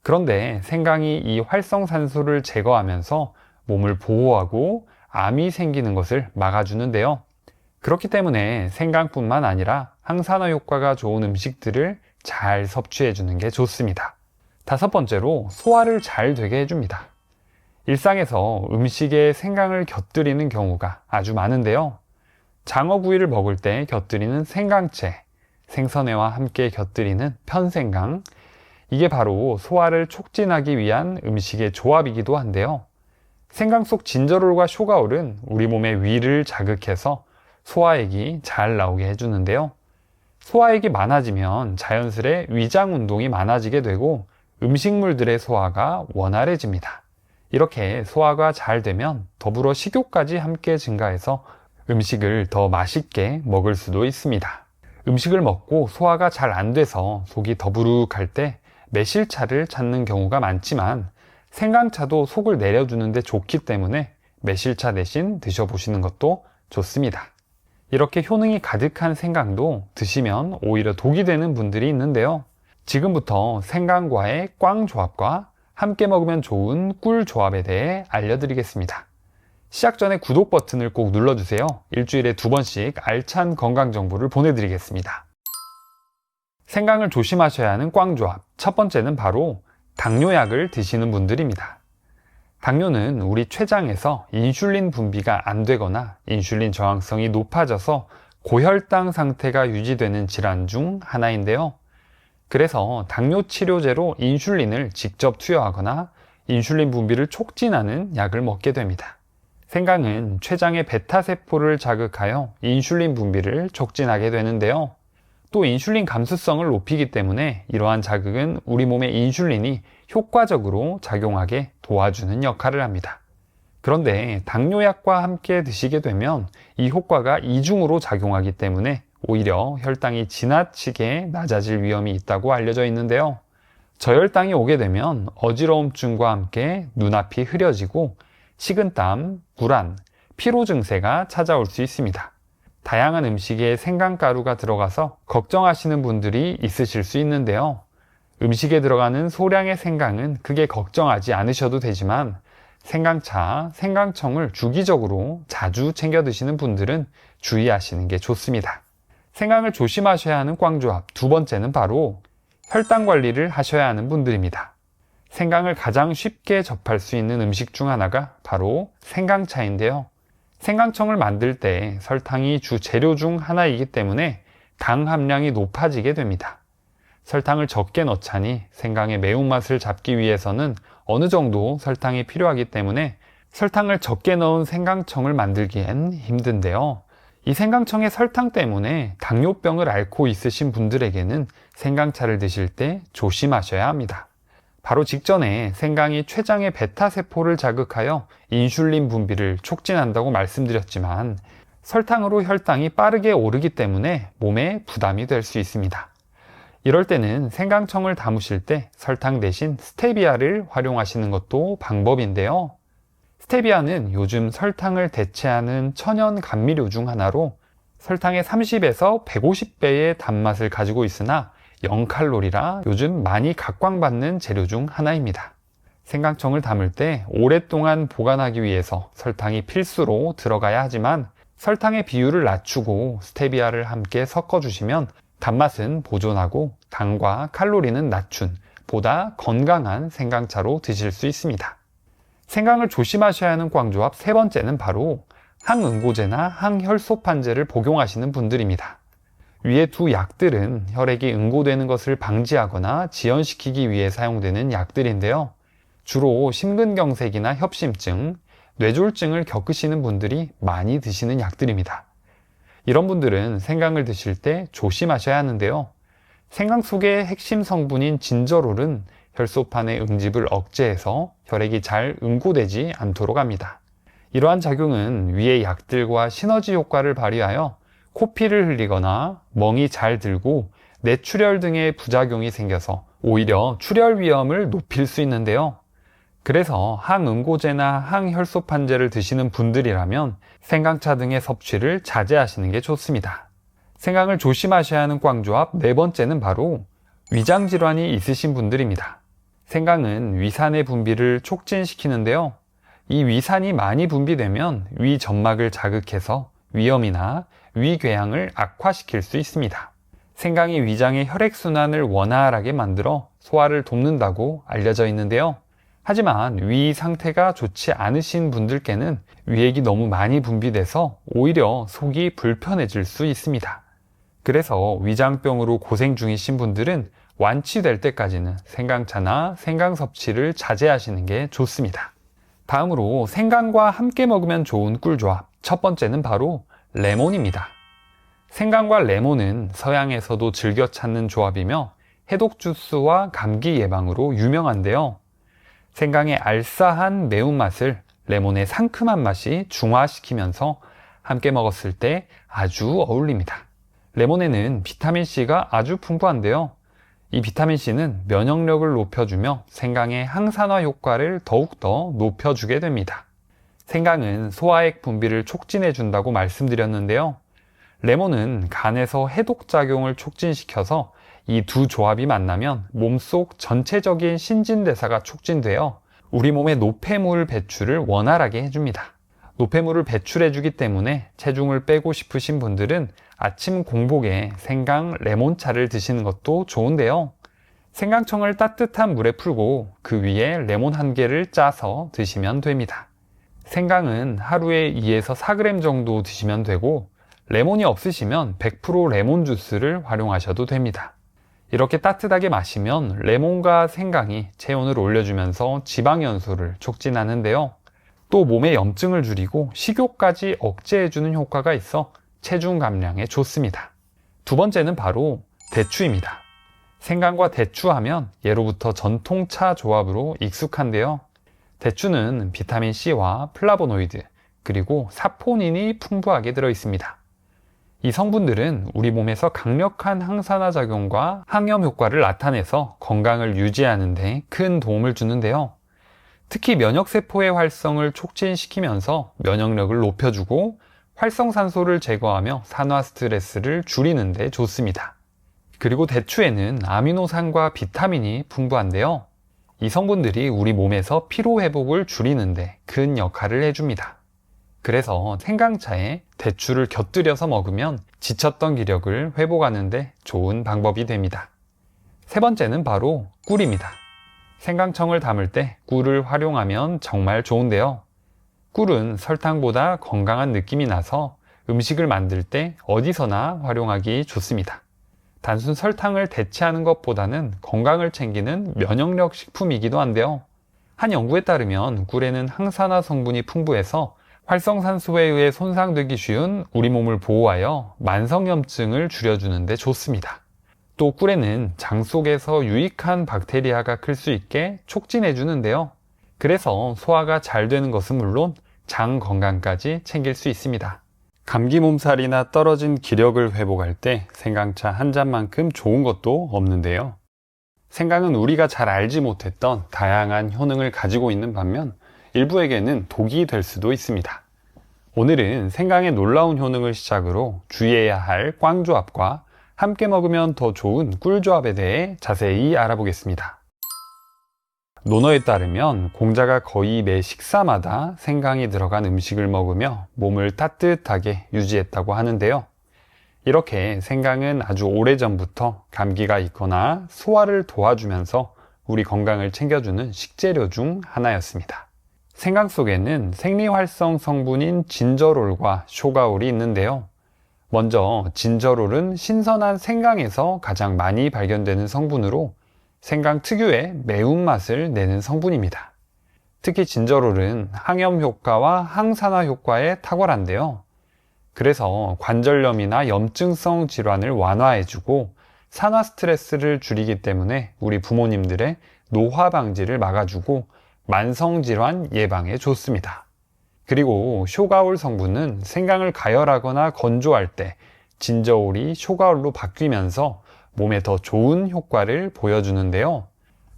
그런데 생강이 이 활성산소를 제거하면서 몸을 보호하고 암이 생기는 것을 막아주는데요. 그렇기 때문에 생강뿐만 아니라 항산화 효과가 좋은 음식들을 잘 섭취해주는 게 좋습니다. 다섯 번째로 소화를 잘 되게 해줍니다. 일상에서 음식에 생강을 곁들이는 경우가 아주 많은데요. 장어구이를 먹을 때 곁들이는 생강채, 생선회와 함께 곁들이는 편생강, 이게 바로 소화를 촉진하기 위한 음식의 조합이기도 한데요. 생강 속 진저롤과 쇼가올은 우리 몸의 위를 자극해서 소화액이 잘 나오게 해주는데요. 소화액이 많아지면 자연스레 위장 운동이 많아지게 되고 음식물들의 소화가 원활해집니다. 이렇게 소화가 잘 되면 더불어 식욕까지 함께 증가해서 음식을 더 맛있게 먹을 수도 있습니다. 음식을 먹고 소화가 잘 안 돼서 속이 더부룩할 때 매실차를 찾는 경우가 많지만 생강차도 속을 내려주는데 좋기 때문에 매실차 대신 드셔보시는 것도 좋습니다. 이렇게 효능이 가득한 생강도 드시면 오히려 독이 되는 분들이 있는데요. 지금부터 생강과의 꽝 조합과 함께 먹으면 좋은 꿀 조합에 대해 알려드리겠습니다. 시작 전에 구독 버튼을 꼭 눌러주세요. 일주일에 2번씩 알찬 건강 정보를 보내드리겠습니다. 생강을 조심하셔야 하는 꽝 조합. 첫 번째는 바로 당뇨약을 드시는 분들입니다. 당뇨는 우리 췌장에서 인슐린 분비가 안 되거나 인슐린 저항성이 높아져서 고혈당 상태가 유지되는 질환 중 하나인데요. 그래서 당뇨 치료제로 인슐린을 직접 투여하거나 인슐린 분비를 촉진하는 약을 먹게 됩니다. 생강은 췌장의 베타세포를 자극하여 인슐린 분비를 촉진하게 되는데요. 또 인슐린 감수성을 높이기 때문에 이러한 자극은 우리 몸의 인슐린이 효과적으로 작용하게 도와주는 역할을 합니다. 그런데 당뇨약과 함께 드시게 되면 이 효과가 이중으로 작용하기 때문에 오히려 혈당이 지나치게 낮아질 위험이 있다고 알려져 있는데요. 저혈당이 오게 되면 어지러움증과 함께 눈앞이 흐려지고 식은땀, 불안, 피로 증세가 찾아올 수 있습니다. 다양한 음식에 생강가루가 들어가서 걱정하시는 분들이 있으실 수 있는데요. 음식에 들어가는 소량의 생강은 크게 걱정하지 않으셔도 되지만 생강차, 생강청을 주기적으로 자주 챙겨 드시는 분들은 주의하시는 게 좋습니다. 생강을 조심하셔야 하는 꽝조합 두 번째는 바로 혈당 관리를 하셔야 하는 분들입니다. 생강을 가장 쉽게 접할 수 있는 음식 중 하나가 바로 생강차인데요. 생강청을 만들 때 설탕이 주 재료 중 하나이기 때문에 당 함량이 높아지게 됩니다. 설탕을 적게 넣자니 생강의 매운맛을 잡기 위해서는 어느 정도 설탕이 필요하기 때문에 설탕을 적게 넣은 생강청을 만들기엔 힘든데요. 이 생강청의 설탕 때문에 당뇨병을 앓고 있으신 분들에게는 생강차를 드실 때 조심하셔야 합니다. 바로 직전에 생강이 췌장의 베타세포를 자극하여 인슐린 분비를 촉진한다고 말씀드렸지만 설탕으로 혈당이 빠르게 오르기 때문에 몸에 부담이 될 수 있습니다. 이럴 때는 생강청을 담으실 때 설탕 대신 스테비아를 활용하시는 것도 방법인데요. 스테비아는 요즘 설탕을 대체하는 천연 감미료 중 하나로 설탕의 30에서 150배의 단맛을 가지고 있으나 0칼로리라 요즘 많이 각광받는 재료 중 하나입니다. 생강청을 담을 때 오랫동안 보관하기 위해서 설탕이 필수로 들어가야 하지만 설탕의 비율을 낮추고 스테비아를 함께 섞어주시면 단맛은 보존하고 당과 칼로리는 낮춘 보다 건강한 생강차로 드실 수 있습니다. 생강을 조심하셔야 하는 꽝조합 세 번째는 바로 항응고제나 항혈소판제를 복용하시는 분들입니다. 위의 두 약들은 혈액이 응고되는 것을 방지하거나 지연시키기 위해 사용되는 약들인데요. 주로 심근경색이나 협심증, 뇌졸중을 겪으시는 분들이 많이 드시는 약들입니다. 이런 분들은 생강을 드실 때 조심하셔야 하는데요. 생강 속의 핵심 성분인 진저롤은 혈소판의 응집을 억제해서 혈액이 잘 응고되지 않도록 합니다. 이러한 작용은 위의 약들과 시너지 효과를 발휘하여 코피를 흘리거나 멍이 잘 들고 뇌출혈 등의 부작용이 생겨서 오히려 출혈 위험을 높일 수 있는데요. 그래서 항응고제나 항혈소판제를 드시는 분들이라면 생강차 등의 섭취를 자제하시는 게 좋습니다. 생강을 조심하셔야 하는 꽝조합 네 번째는 바로 위장질환이 있으신 분들입니다. 생강은 위산의 분비를 촉진시키는데요. 이 위산이 많이 분비되면 위 점막을 자극해서 위염이나 위궤양을 악화시킬 수 있습니다. 생강이 위장의 혈액순환을 원활하게 만들어 소화를 돕는다고 알려져 있는데요. 하지만 위 상태가 좋지 않으신 분들께는 위액이 너무 많이 분비돼서 오히려 속이 불편해질 수 있습니다. 그래서 위장병으로 고생 중이신 분들은 완치될 때까지는 생강차나 생강 섭취를 자제하시는 게 좋습니다. 다음으로 생강과 함께 먹으면 좋은 꿀조합 첫 번째는 바로 레몬입니다. 생강과 레몬은 서양에서도 즐겨 찾는 조합이며 해독 주스와 감기 예방으로 유명한데요. 생강의 알싸한 매운맛을 레몬의 상큼한 맛이 중화시키면서 함께 먹었을 때 아주 어울립니다. 레몬에는 비타민C가 아주 풍부한데요. 이 비타민C는 면역력을 높여주며 생강의 항산화 효과를 더욱더 높여주게 됩니다. 생강은 소화액 분비를 촉진해 준다고 말씀드렸는데요. 레몬은 간에서 해독작용을 촉진시켜서 이 두 조합이 만나면 몸속 전체적인 신진대사가 촉진되어 우리 몸의 노폐물 배출을 원활하게 해줍니다. 노폐물을 배출해주기 때문에 체중을 빼고 싶으신 분들은 아침 공복에 생강 레몬차를 드시는 것도 좋은데요. 생강청을 따뜻한 물에 풀고 그 위에 레몬 한 개를 짜서 드시면 됩니다. 생강은 하루에 2에서 4g 정도 드시면 되고 레몬이 없으시면 100% 레몬 주스를 활용하셔도 됩니다. 이렇게 따뜻하게 마시면 레몬과 생강이 체온을 올려주면서 지방 연소를 촉진하는데요. 또 몸의 염증을 줄이고 식욕까지 억제해주는 효과가 있어 체중 감량에 좋습니다. 두 번째는 바로 대추입니다. 생강과 대추 하면 예로부터 전통차 조합으로 익숙한데요. 대추는 비타민C와 플라보노이드 그리고 사포닌이 풍부하게 들어있습니다. 이 성분들은 우리 몸에서 강력한 항산화 작용과 항염 효과를 나타내서 건강을 유지하는 데 큰 도움을 주는데요. 특히 면역세포의 활성을 촉진시키면서 면역력을 높여주고 활성산소를 제거하며 산화 스트레스를 줄이는 데 좋습니다. 그리고 대추에는 아미노산과 비타민이 풍부한데요. 이 성분들이 우리 몸에서 피로 회복을 줄이는데 큰 역할을 해줍니다. 그래서 생강차에 대추를 곁들여서 먹으면 지쳤던 기력을 회복하는데 좋은 방법이 됩니다. 세 번째는 바로 꿀입니다. 생강청을 담을 때 꿀을 활용하면 정말 좋은데요. 꿀은 설탕보다 건강한 느낌이 나서 음식을 만들 때 어디서나 활용하기 좋습니다. 단순 설탕을 대체하는 것보다는 건강을 챙기는 면역력 식품이기도 한데요. 한 연구에 따르면 꿀에는 항산화 성분이 풍부해서 활성산소에 의해 손상되기 쉬운 우리 몸을 보호하여 만성염증을 줄여주는 데 좋습니다. 또 꿀에는 장 속에서 유익한 박테리아가 클 수 있게 촉진해 주는데요. 그래서 소화가 잘 되는 것은 물론 장 건강까지 챙길 수 있습니다. 감기 몸살이나 떨어진 기력을 회복할 때 생강차 한 잔만큼 좋은 것도 없는데요. 생강은 우리가 잘 알지 못했던 다양한 효능을 가지고 있는 반면 일부에게는 독이 될 수도 있습니다. 오늘은 생강의 놀라운 효능을 시작으로 주의해야 할 꽝조합과 함께 먹으면 더 좋은 꿀조합에 대해 자세히 알아보겠습니다. 논어에 따르면 공자가 거의 매 식사마다 생강이 들어간 음식을 먹으며 몸을 따뜻하게 유지했다고 하는데요. 이렇게 생강은 아주 오래전부터 감기가 있거나 소화를 도와주면서 우리 건강을 챙겨주는 식재료 중 하나였습니다. 생강 속에는 생리활성 성분인 진저롤과 쇼가올이 있는데요. 먼저 진저롤은 신선한 생강에서 가장 많이 발견되는 성분으로 생강 특유의 매운맛을 내는 성분입니다. 특히 진저롤은 항염 효과와 항산화 효과에 탁월한데요. 그래서 관절염이나 염증성 질환을 완화해주고 산화 스트레스를 줄이기 때문에 우리 부모님들의 노화 방지를 막아주고 만성질환 예방에 좋습니다. 그리고 쇼가올 성분은 생강을 가열하거나 건조할 때 진저올이 쇼가올로 바뀌면서 몸에 더 좋은 효과를 보여주는데요.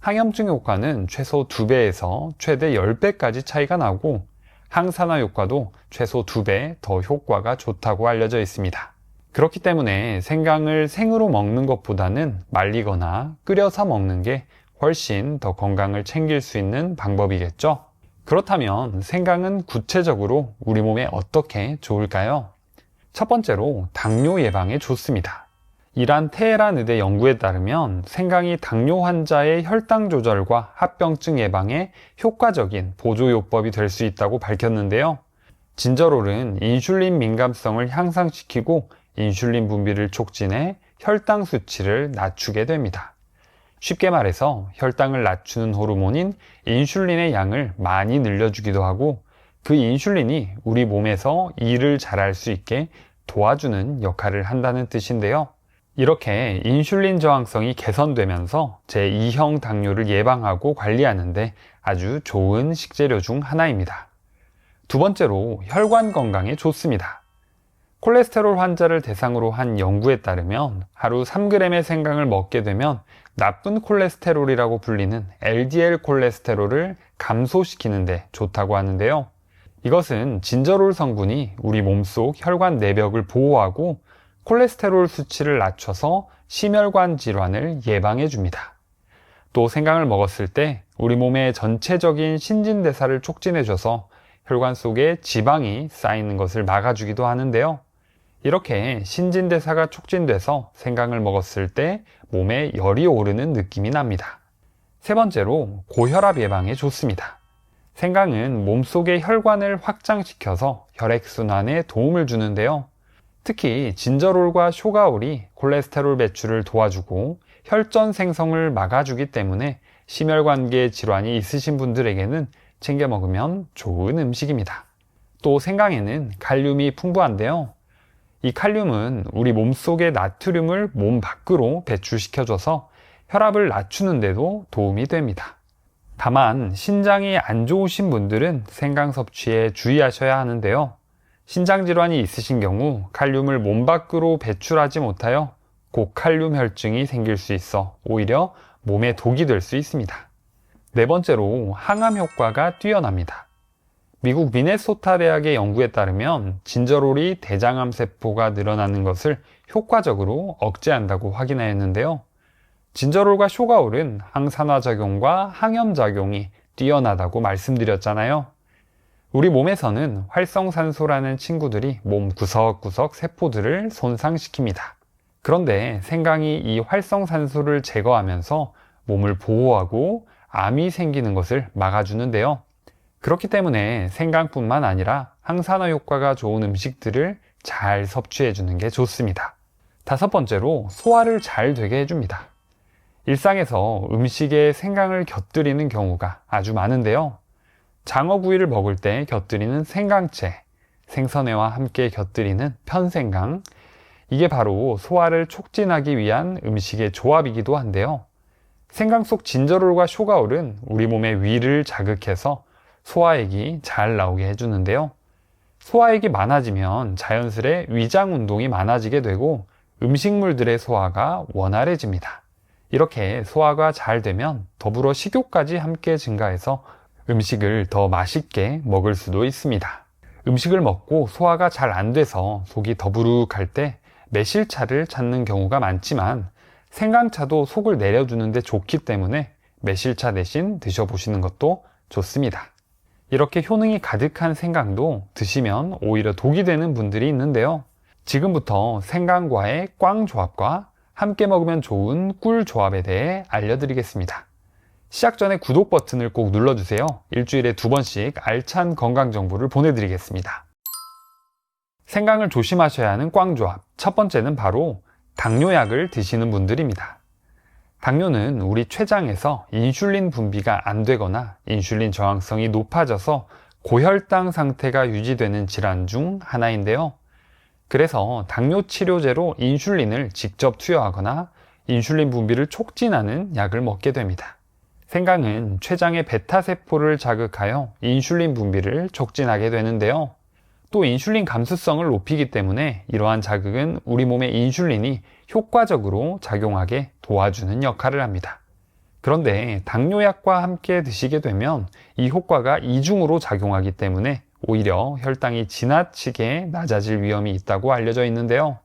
항염증 효과는 최소 2배에서 최대 10배까지 차이가 나고 항산화 효과도 최소 2배 더 효과가 좋다고 알려져 있습니다. 그렇기 때문에 생강을 생으로 먹는 것보다는 말리거나 끓여서 먹는 게 훨씬 더 건강을 챙길 수 있는 방법이겠죠? 그렇다면 생강은 구체적으로 우리 몸에 어떻게 좋을까요? 첫 번째로 당뇨 예방에 좋습니다. 이란 테헤란 의대 연구에 따르면 생강이 당뇨 환자의 혈당 조절과 합병증 예방에 효과적인 보조요법이 될 수 있다고 밝혔는데요. 진저롤은 인슐린 민감성을 향상시키고 인슐린 분비를 촉진해 혈당 수치를 낮추게 됩니다. 쉽게 말해서 혈당을 낮추는 호르몬인 인슐린의 양을 많이 늘려주기도 하고 그 인슐린이 우리 몸에서 일을 잘할 수 있게 도와주는 역할을 한다는 뜻인데요. 이렇게 인슐린 저항성이 개선되면서 제2형 당뇨를 예방하고 관리하는데 아주 좋은 식재료 중 하나입니다. 두 번째로 혈관 건강에 좋습니다. 콜레스테롤 환자를 대상으로 한 연구에 따르면 하루 3g의 생강을 먹게 되면 나쁜 콜레스테롤이라고 불리는 LDL 콜레스테롤을 감소시키는 데 좋다고 하는데요. 이것은 진저롤 성분이 우리 몸속 혈관 내벽을 보호하고 콜레스테롤 수치를 낮춰서 심혈관 질환을 예방해 줍니다. 또 생강을 먹었을 때 우리 몸의 전체적인 신진대사를 촉진해줘서 혈관 속에 지방이 쌓이는 것을 막아주기도 하는데요. 이렇게 신진대사가 촉진돼서 생강을 먹었을 때 몸에 열이 오르는 느낌이 납니다. 세 번째로 고혈압 예방에 좋습니다. 생강은 몸속의 혈관을 확장시켜서 혈액순환에 도움을 주는데요. 특히 진저롤과 쇼가올이 콜레스테롤 배출을 도와주고 혈전 생성을 막아주기 때문에 심혈관계 질환이 있으신 분들에게는 챙겨 먹으면 좋은 음식입니다. 또 생강에는 칼륨이 풍부한데요. 이 칼륨은 우리 몸속의 나트륨을 몸 밖으로 배출시켜줘서 혈압을 낮추는 데도 도움이 됩니다. 다만 신장이 안 좋으신 분들은 생강 섭취에 주의하셔야 하는데요. 신장 질환이 있으신 경우 칼륨을 몸 밖으로 배출하지 못하여 고칼륨 혈증이 생길 수 있어 오히려 몸에 독이 될 수 있습니다. 네 번째로 항암 효과가 뛰어납니다. 미국 미네소타 대학의 연구에 따르면 진저롤이 대장암 세포가 늘어나는 것을 효과적으로 억제한다고 확인하였는데요. 진저롤과 쇼가올은 항산화작용과 항염작용이 뛰어나다고 말씀드렸잖아요. 우리 몸에서는 활성산소라는 친구들이 몸 구석구석 세포들을 손상시킵니다. 그런데 생강이 이 활성산소를 제거하면서 몸을 보호하고 암이 생기는 것을 막아주는데요. 그렇기 때문에 생강뿐만 아니라 항산화 효과가 좋은 음식들을 잘 섭취해주는 게 좋습니다. 다섯 번째로 소화를 잘 되게 해줍니다. 일상에서 음식에 생강을 곁들이는 경우가 아주 많은데요. 장어구이를 먹을 때 곁들이는 생강채, 생선회와 함께 곁들이는 편생강, 이게 바로 소화를 촉진하기 위한 음식의 조합이기도 한데요. 생강 속 진저롤과 쇼가올은 우리 몸의 위를 자극해서 소화액이 잘 나오게 해주는데요. 소화액이 많아지면 자연스레 위장 운동이 많아지게 되고 음식물들의 소화가 원활해집니다. 이렇게 소화가 잘 되면 더불어 식욕까지 함께 증가해서 음식을 더 맛있게 먹을 수도 있습니다. 음식을 먹고 소화가 잘 안 돼서 속이 더부룩할 때 매실차를 찾는 경우가 많지만 생강차도 속을 내려주는데 좋기 때문에 매실차 대신 드셔보시는 것도 좋습니다. 이렇게 효능이 가득한 생강도 드시면 오히려 독이 되는 분들이 있는데요. 지금부터 생강과의 꽝 조합과 함께 먹으면 좋은 꿀 조합에 대해 알려드리겠습니다. 시작 전에 구독 버튼을 꼭 눌러주세요. 일주일에 2번씩 알찬 건강 정보를 보내드리겠습니다. 생강을 조심하셔야 하는 꽝 조합. 첫 번째는 바로 당뇨약을 드시는 분들입니다. 당뇨는 우리 췌장에서 인슐린 분비가 안 되거나 인슐린 저항성이 높아져서 고혈당 상태가 유지되는 질환 중 하나인데요. 그래서 당뇨 치료제로 인슐린을 직접 투여하거나 인슐린 분비를 촉진하는 약을 먹게 됩니다. 생강은 췌장의 베타세포를 자극하여 인슐린 분비를 촉진하게 되는데요. 또 인슐린 감수성을 높이기 때문에 이러한 자극은 우리 몸의 인슐린이 효과적으로 작용하게 도와주는 역할을 합니다. 그런데 당뇨약과 함께 드시게 되면 이 효과가 이중으로 작용하기 때문에 오히려 혈당이 지나치게 낮아질 위험이 있다고 알려져 있는데요.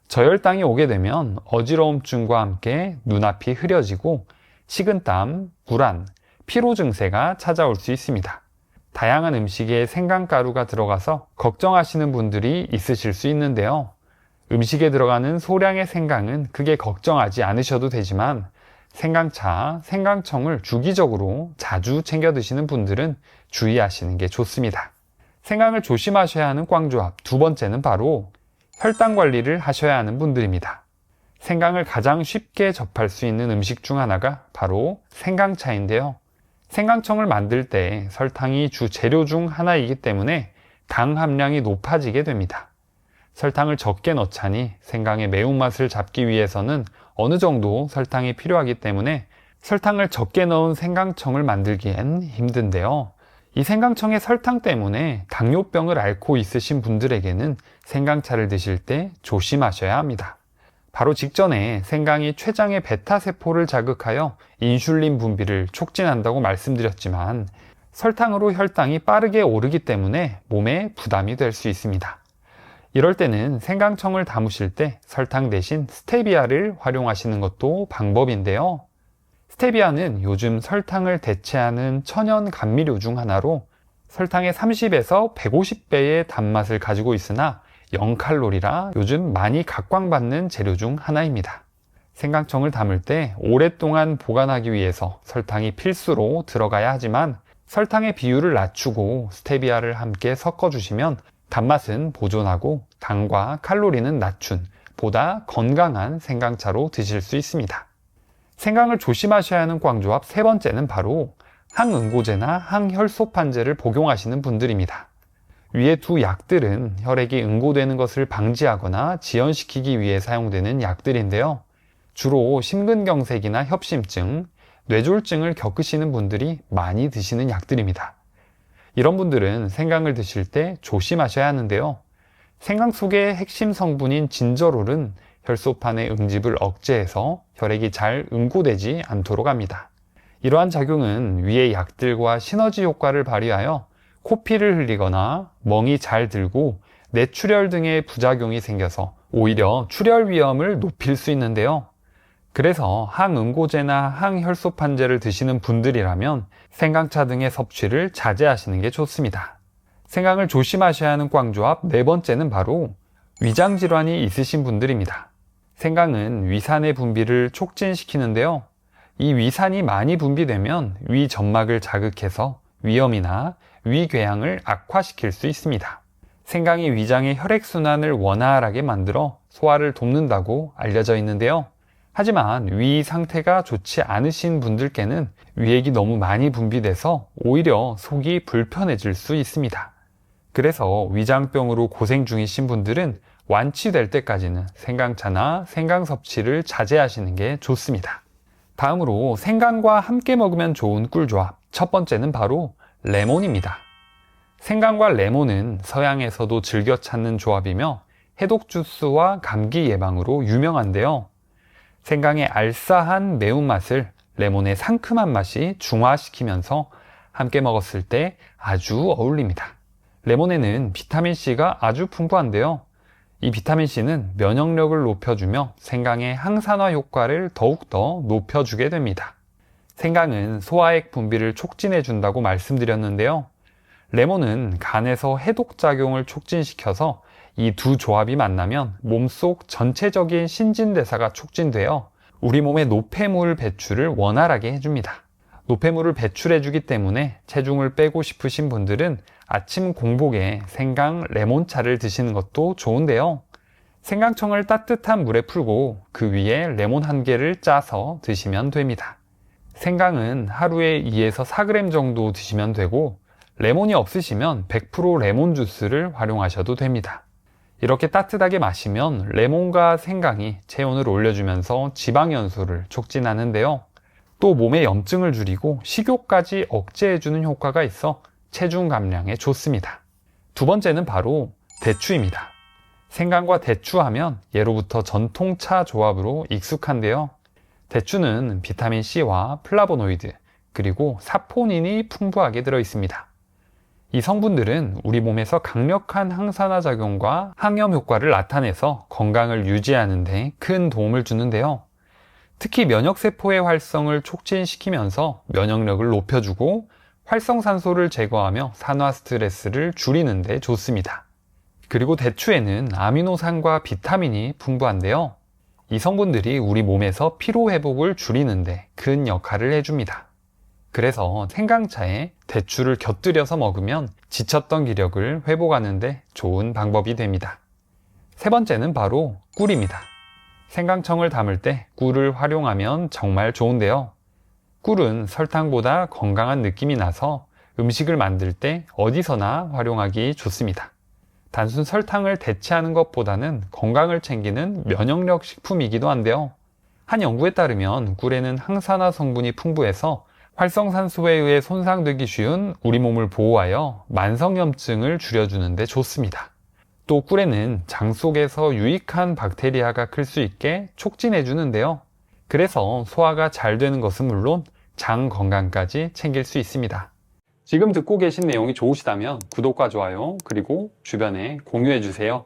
저혈당이 오게 되면 어지러움증과 함께 눈앞이 흐려지고 식은땀, 불안, 피로 증세가 찾아올 수 있습니다. 다양한 음식에 생강가루가 들어가서 걱정하시는 분들이 있으실 수 있는데요. 음식에 들어가는 소량의 생강은 크게 걱정하지 않으셔도 되지만 생강차, 생강청을 주기적으로 자주 챙겨 드시는 분들은 주의하시는 게 좋습니다. 생강을 조심하셔야 하는 꽝조합 두 번째는 바로 혈당 관리를 하셔야 하는 분들입니다. 생강을 가장 쉽게 접할 수 있는 음식 중 하나가 바로 생강차인데요. 생강청을 만들 때 설탕이 주 재료 중 하나이기 때문에 당 함량이 높아지게 됩니다. 설탕을 적게 넣자니 생강의 매운맛을 잡기 위해서는 어느 정도 설탕이 필요하기 때문에 설탕을 적게 넣은 생강청을 만들기엔 힘든데요. 이 생강청의 설탕 때문에 당뇨병을 앓고 있으신 분들에게는 생강차를 드실 때 조심하셔야 합니다. 바로 직전에 생강이 췌장의 베타세포를 자극하여 인슐린 분비를 촉진한다고 말씀드렸지만 설탕으로 혈당이 빠르게 오르기 때문에 몸에 부담이 될 수 있습니다. 이럴 때는 생강청을 담으실 때 설탕 대신 스테비아를 활용하시는 것도 방법인데요. 스테비아는 요즘 설탕을 대체하는 천연 감미료 중 하나로 설탕의 30에서 150배의 단맛을 가지고 있으나 0칼로리라 요즘 많이 각광받는 재료 중 하나입니다. 생강청을 담을 때 오랫동안 보관하기 위해서 설탕이 필수로 들어가야 하지만 설탕의 비율을 낮추고 스테비아를 함께 섞어주시면 단맛은 보존하고 당과 칼로리는 낮춘 보다 건강한 생강차로 드실 수 있습니다. 생강을 조심하셔야 하는 꽝조합 세 번째는 바로 항응고제나 항혈소판제를 복용하시는 분들입니다. 위의 두 약들은 혈액이 응고되는 것을 방지하거나 지연시키기 위해 사용되는 약들인데요. 주로 심근경색이나 협심증, 뇌졸중을 겪으시는 분들이 많이 드시는 약들입니다. 이런 분들은 생강을 드실 때 조심하셔야 하는데요. 생강 속의 핵심 성분인 진저롤은 혈소판의 응집을 억제해서 혈액이 잘 응고되지 않도록 합니다. 이러한 작용은 위의 약들과 시너지 효과를 발휘하여 코피를 흘리거나 멍이 잘 들고 뇌출혈 등의 부작용이 생겨서 오히려 출혈 위험을 높일 수 있는데요. 그래서 항응고제나 항혈소판제를 드시는 분들이라면 생강차 등의 섭취를 자제하시는 게 좋습니다. 생강을 조심하셔야 하는 꽝조합 네 번째는 바로 위장질환이 있으신 분들입니다. 생강은 위산의 분비를 촉진시키는데요. 이 위산이 많이 분비되면 위 점막을 자극해서 위염이나 위궤양을 악화시킬 수 있습니다. 생강이 위장의 혈액순환을 원활하게 만들어 소화를 돕는다고 알려져 있는데요. 하지만 위 상태가 좋지 않으신 분들께는 위액이 너무 많이 분비돼서 오히려 속이 불편해질 수 있습니다. 그래서 위장병으로 고생 중이신 분들은 완치될 때까지는 생강차나 생강 섭취를 자제하시는 게 좋습니다. 다음으로 생강과 함께 먹으면 좋은 꿀조합 첫 번째는 바로 레몬입니다. 생강과 레몬은 서양에서도 즐겨 찾는 조합이며 해독 주스와 감기 예방으로 유명한데요. 생강의 알싸한 매운맛을 레몬의 상큼한 맛이 중화시키면서 함께 먹었을 때 아주 어울립니다. 레몬에는 비타민C가 아주 풍부한데요. 이 비타민C는 면역력을 높여주며 생강의 항산화 효과를 더욱더 높여주게 됩니다. 생강은 소화액 분비를 촉진해준다고 말씀드렸는데요. 레몬은 간에서 해독작용을 촉진시켜서 이 두 조합이 만나면 몸속 전체적인 신진대사가 촉진되어 우리 몸의 노폐물 배출을 원활하게 해줍니다. 노폐물을 배출해주기 때문에 체중을 빼고 싶으신 분들은 아침 공복에 생강 레몬차를 드시는 것도 좋은데요. 생강청을 따뜻한 물에 풀고 그 위에 레몬 한 개를 짜서 드시면 됩니다. 생강은 하루에 2에서 4g 정도 드시면 되고 레몬이 없으시면 100% 레몬 주스를 활용하셔도 됩니다. 이렇게 따뜻하게 마시면 레몬과 생강이 체온을 올려주면서 지방 연소를 촉진하는데요. 또 몸의 염증을 줄이고 식욕까지 억제해주는 효과가 있어 체중 감량에 좋습니다. 두 번째는 바로 대추입니다. 생강과 대추 하면 예로부터 전통차 조합으로 익숙한데요. 대추는 비타민C와 플라보노이드 그리고 사포닌이 풍부하게 들어 있습니다. 이 성분들은 우리 몸에서 강력한 항산화 작용과 항염 효과를 나타내서 건강을 유지하는 데 큰 도움을 주는데요. 특히 면역세포의 활성을 촉진시키면서 면역력을 높여주고 활성산소를 제거하며 산화 스트레스를 줄이는 데 좋습니다. 그리고 대추에는 아미노산과 비타민이 풍부한데요. 이 성분들이 우리 몸에서 피로회복을 줄이는 데 큰 역할을 해줍니다. 그래서 생강차에 대추를 곁들여서 먹으면 지쳤던 기력을 회복하는 데 좋은 방법이 됩니다. 세 번째는 바로 꿀입니다. 생강청을 담을 때 꿀을 활용하면 정말 좋은데요. 꿀은 설탕보다 건강한 느낌이 나서 음식을 만들 때 어디서나 활용하기 좋습니다. 단순 설탕을 대체하는 것보다는 건강을 챙기는 면역력 식품이기도 한데요. 한 연구에 따르면 꿀에는 항산화 성분이 풍부해서 활성산소에 의해 손상되기 쉬운 우리 몸을 보호하여 만성염증을 줄여주는 데 좋습니다. 또 꿀에는 장 속에서 유익한 박테리아가 클 수 있게 촉진해 주는데요. 그래서 소화가 잘 되는 것은 물론 장 건강까지 챙길 수 있습니다. 지금 듣고 계신 내용이 좋으시다면 구독과 좋아요 그리고 주변에 공유해 주세요.